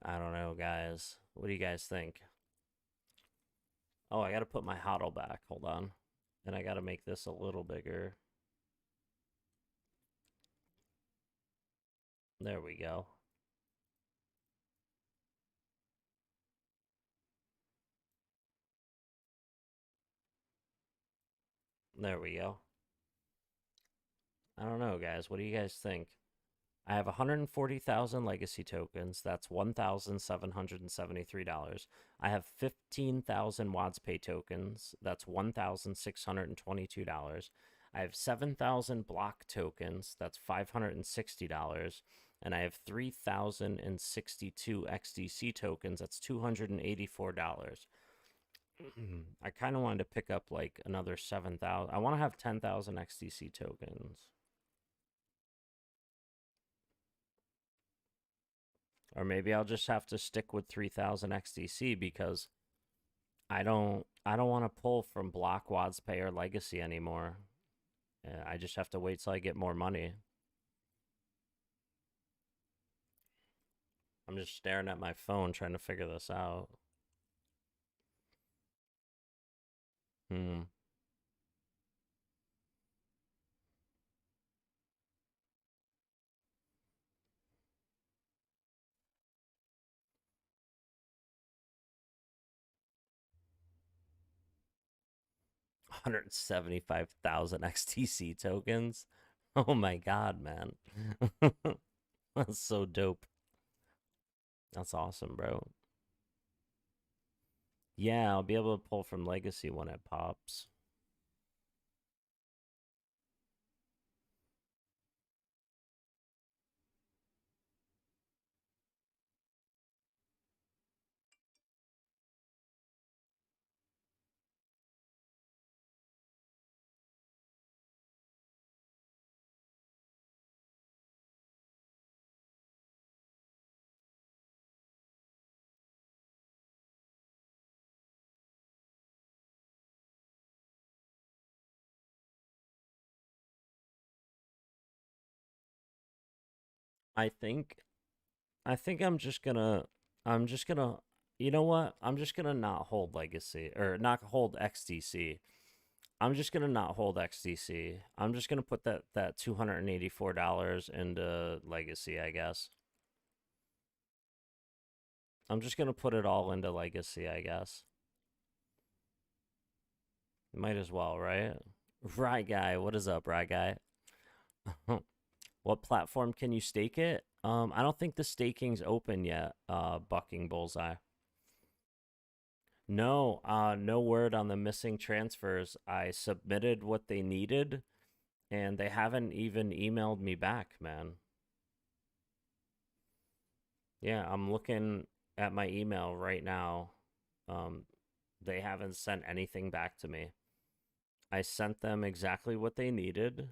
I don't know, guys. What do you guys think? Oh, I got to put my hodl back. Hold on. And I got to make this a little bigger. There we go. There we go. I don't know, guys. What do you guys think? I have 140,000 legacy tokens. That's $1,773. I have 15,000 WadsPay tokens. That's $1,622. I have 7,000 block tokens. That's $560. And I have 3,062 XDC tokens. That's $284. I kind of wanted to pick up like another 7,000. I want to have 10,000 XDC tokens. Or maybe I'll just have to stick with 3,000 XDC because I don't want to pull from block WadsPay or legacy anymore. I just have to wait till I get more money. I'm just staring at my phone trying to figure this out. 175,000 XTC tokens. Oh my god, man. That's so dope. That's awesome, bro. Yeah, I'll be able to pull from legacy when it pops. I think I'm just gonna you know what? I'm just gonna not hold legacy or not hold XDC. I'm just gonna not hold XDC. I'm just gonna put that $284 into legacy, I guess. I'm just gonna put it all into legacy, I guess. Might as well, right? Right guy, what is up, right guy? What platform can you stake it? I don't think the staking's open yet, Bucking Bullseye. No, no word on the missing transfers. I submitted what they needed, and they haven't even emailed me back, man. Yeah, I'm looking at my email right now. They haven't sent anything back to me. I sent them exactly what they needed.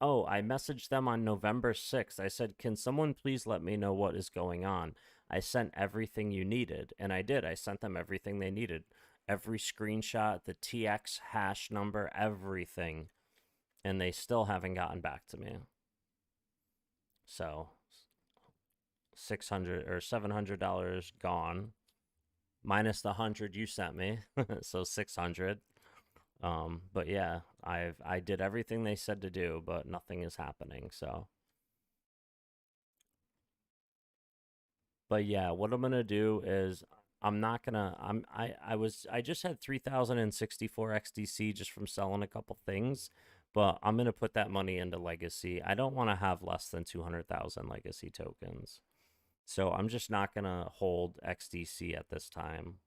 Oh, I messaged them on November 6th. I said, can someone please let me know what is going on? I sent everything you needed, and I did. I sent them everything they needed. Every screenshot, the TX hash number, everything. And they still haven't gotten back to me. So, $600 or $700 gone, minus the 100 you sent me, so 600. But yeah, I did everything they said to do, but nothing is happening. So, but yeah, what I'm gonna do is I'm not gonna I just had 3,064 XDC just from selling a couple things, but I'm gonna put that money into legacy. I don't want to have less than 200,000 legacy tokens. So I'm just not gonna hold XDC at this time.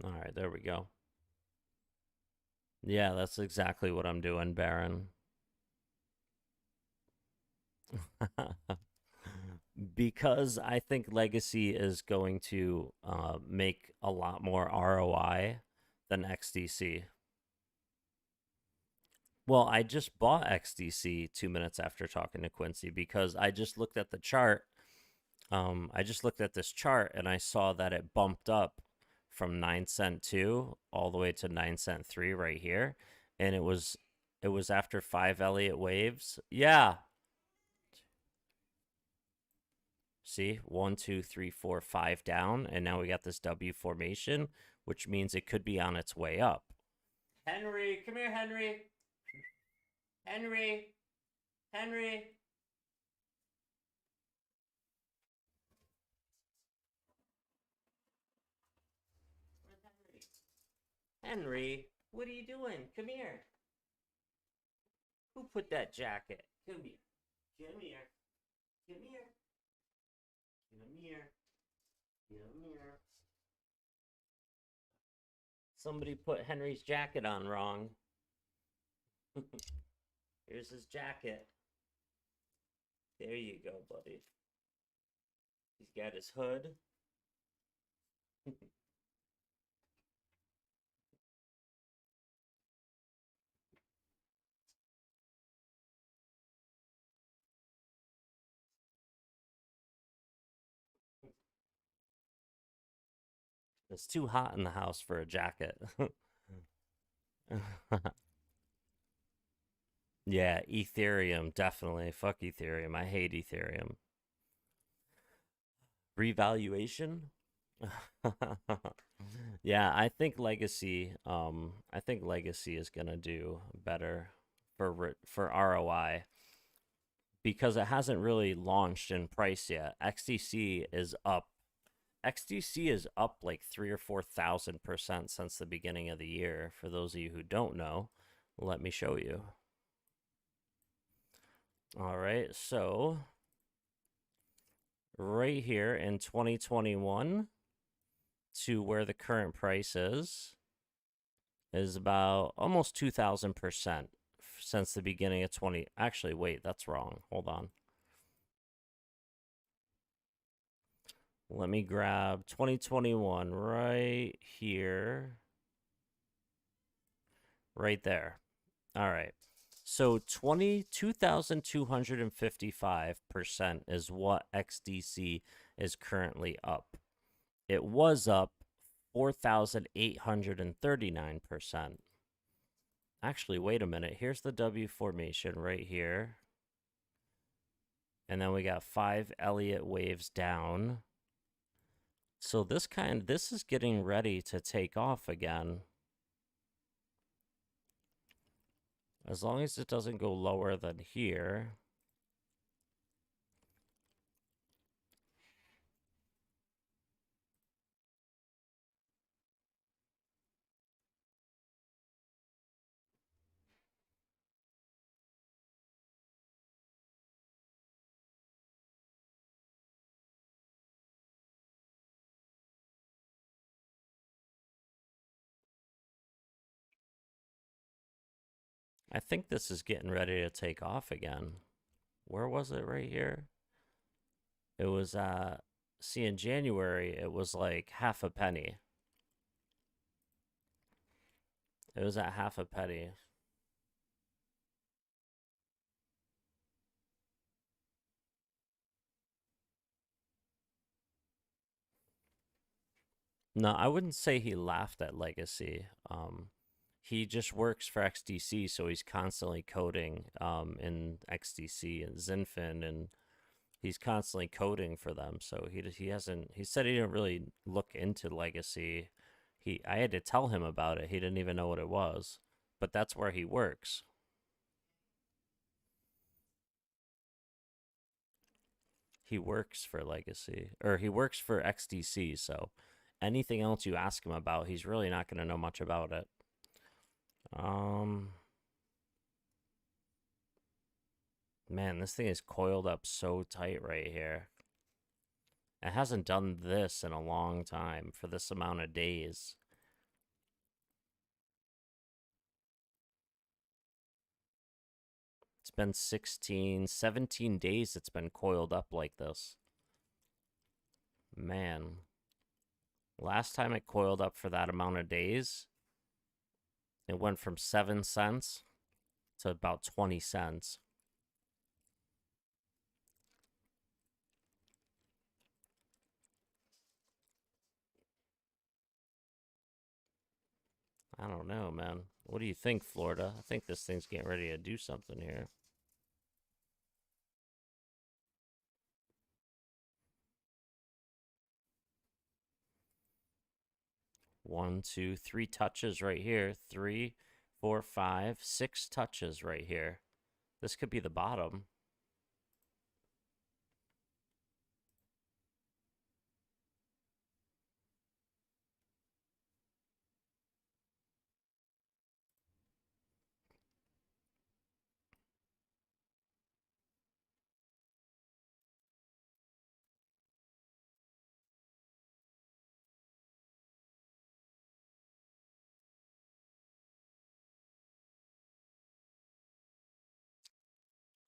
All right, there we go. Yeah, that's exactly what I'm doing, Baron. Because I think Legacy is going to make a lot more ROI than XDC. Well, I just bought XDC 2 minutes after talking to Quincy because I just looked at the chart. I just looked at this chart and I saw that it bumped up from 9 cent 2 all the way to 9 cent 3 right here, and it was after 5 Elliott waves. Yeah. See, 1, 2, 3, 4, 5 down, and now we got this W formation, which means it could be on its way up. Henry, come here, Henry. Henry. Henry. Henry, what are you doing? Come here. Who put that jacket? Come here. Come here. Come here. Come here. Come here. Somebody put Henry's jacket on wrong. Here's his jacket. There you go, buddy. He's got his hood. It's too hot in the house for a jacket. Yeah, Ethereum, definitely. Fuck Ethereum. I hate Ethereum. Revaluation? Yeah, I think Legacy is gonna do better for ROI because it hasn't really launched in price yet. XDC is up. XDC is up like 3 or 4,000% since the beginning of the year. For those of you who don't know, let me show you. All right, so right here in 2021 to where the current price is about almost 2,000% since the beginning of 20. Actually, wait, that's wrong. Hold on. Let me grab 2021 right here. Right there. All right. So 2,255% is what XDC is currently up. It was up 4,839%. Actually, wait a minute. Here's the W formation right here. And then we got 5 Elliott waves down. So this is getting ready to take off again. As long as it doesn't go lower than here. I think this is getting ready to take off again. Where was it right here? It was, see, in January, it was like half a penny. It was at half a penny. No, I wouldn't say he laughed at Legacy. He just works for XDC, so he's constantly coding in XDC and Zinfin, and he's constantly coding for them. So he hasn't. He said he didn't really look into Legacy. I had to tell him about it. He didn't even know what it was, but that's where he works. He works for Legacy, or he works for XDC. So anything else you ask him about, he's really not going to know much about it. Man, this thing is coiled up so tight right here. It hasn't done this in a long time for this amount of days. It's It's been 16, 17 days it's been coiled up like this. Man. Last time it coiled up for that amount of days, it went from 7 cents to about 20 cents. I don't know, man. What do you think, Florida? I think this thing's getting ready to do something here. One, two, 3 touches right here. 3, 4, 5, 6 touches right here. This could be the bottom.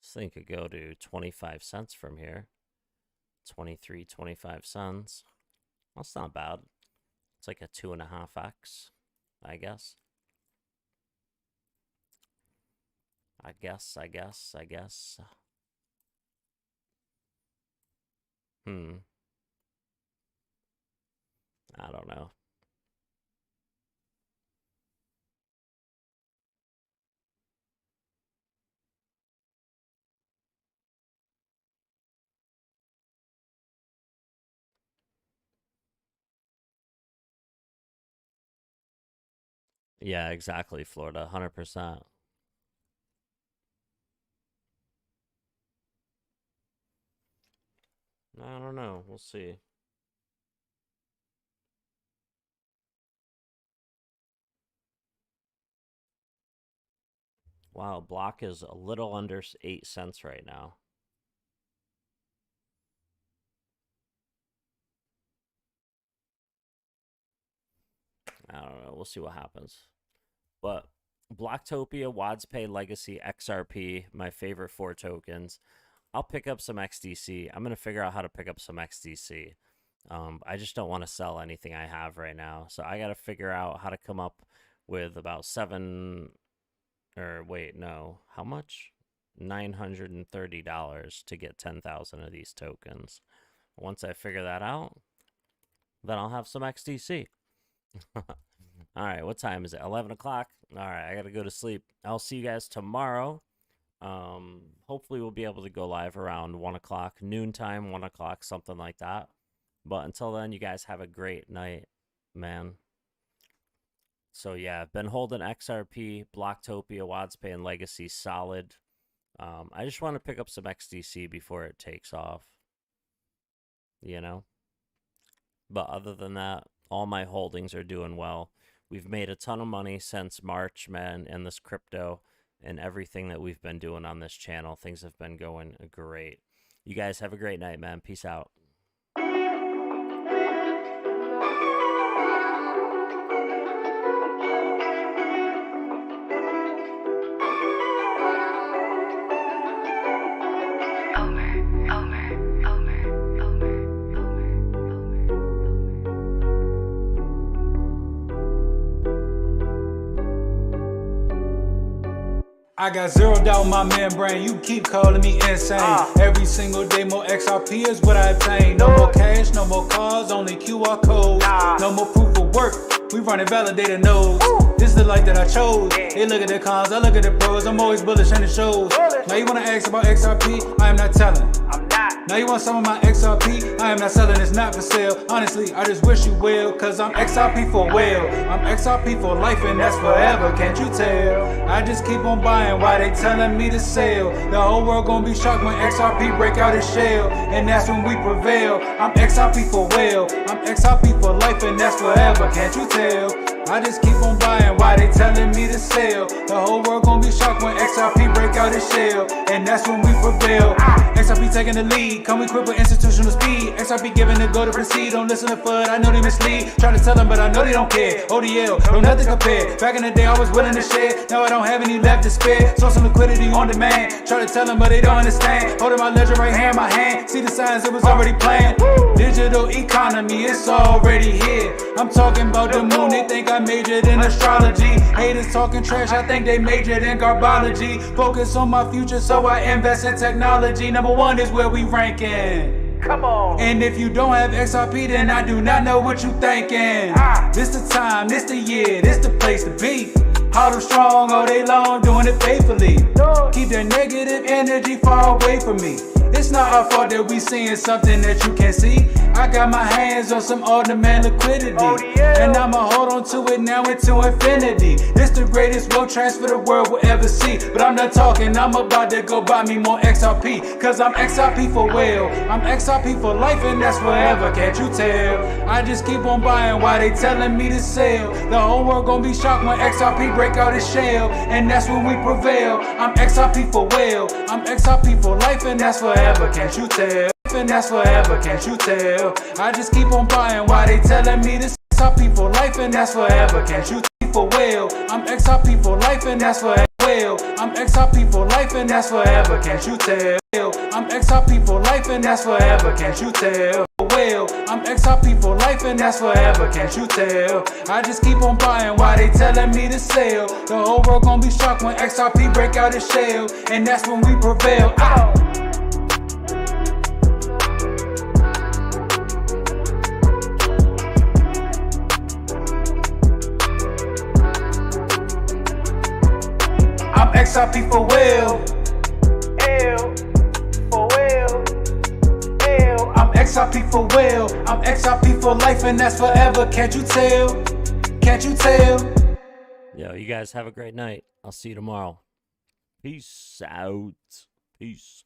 This thing could go to 25 cents from here. 23, 25 cents. That's not bad. It's like a 2.5x, I guess. I guess. I don't know. Yeah, exactly, Florida. 100%. I don't know. We'll see. Wow, block is a little under 8 cents right now. I don't know. We'll see what happens. But Blocktopia, WadsPay, Legacy, XRP, my favorite 4 tokens. I'll pick up some XDC. I'm going to figure out how to pick up some XDC. I just don't want to sell anything I have right now. So I got to figure out how to come up with about how much? $930 to get 10,000 of these tokens. Once I figure that out, then I'll have some XDC. All right, what time is it? 11 o'clock? All right, I got to go to sleep. I'll see you guys tomorrow. Hopefully we'll be able to go live around 1 o'clock, noontime, 1 o'clock, something like that. But until then, you guys have a great night, man. So yeah, I've been holding XRP, Blocktopia, WadsPay, and Legacy solid. I just want to pick up some XDC before it takes off, you know? But other than that, all my holdings are doing well. We've made a ton of money since March, man, and this crypto and everything that we've been doing on this channel. Things have been going great. You guys have a great night, man. Peace out. I got zeroed out my membrane, you keep calling me insane. Every single day more XRP is what I obtain. No more cash, no more cars, only QR codes. No more proof of work, we running validated nodes. This is the life that I chose. They look at the cons, I look at the pros. I'm always bullish and it shows. Now you wanna ask about XRP, I am not telling. Now you want some of my XRP, I am not selling, it's not for sale. Honestly, I just wish you well, cause I'm XRP for well. I'm XRP for life and that's forever, can't you tell? I just keep on buying while they telling me to sell. The whole world gonna be shocked when XRP break out its shell, and that's when we prevail. I'm XRP for well, I'm XRP for life and that's forever, can't you tell? I just keep on buying while they telling me to sell. The whole world gonna be shocked when XRP break out out his shell, and that's when we prevail. XRP taking the lead, come equipped with institutional speed. XRP giving the go to proceed, don't listen to FUD, I know they mislead. Try to tell them, but I know they don't care. ODL, no nothing compared. Back in the day, I was willing to share, now I don't have any left to spare. Source some liquidity on demand, try to tell them, but they don't understand. Holding my ledger right here in my hand, see the signs, it was already planned. Digital economy, it's already here. I'm talking about the moon, they think I majored in astrology. Haters talking trash, I think they majored in garbology. Focus on my future, so I invest in technology. Number one is where we ranking. Come on. And if you don't have XRP, then I do not know what you thinking. This the time, this the year, this the place to be. Hold them strong all day long, doing it faithfully. Keep that negative energy far away from me. It's not our fault that we seeing something that you can't see. I got my hands on some on-demand liquidity, and I'ma hold on to it now into infinity. This the greatest wealth transfer the world will ever see. But I'm not talking, I'm about to go buy me more XRP, cause I'm XRP for well, I'm XRP for life, and that's forever, can't you tell? I just keep on buying while they telling me to sell. The whole world gonna be shocked when XRP break out its shell, and that's when we prevail. I'm XRP for well, I'm XRP for life, and that's forever, can't you tell? And that's forever, can't you tell? I just keep on buying while they telling me this XRP for life, and that's forever, can't you tell? For well, I'm XRP for life, and that's forever. Well, I'm XRP for life, and that's forever, can't you tell? I'm XRP for life, and that's forever, can't you tell? Well, I'm XRP for life, and that's forever, can't you tell? I just keep on buying while they telling me to sell. The whole world gonna be shocked when XRP break out its shell, and that's when we prevail. I'm XRP for well, L for well, L. I'm XRP for well, I'm XRP for life, and that's forever, can't you tell? Can't you tell? Yo, you guys have a great night. I'll see you tomorrow. Peace out. Peace.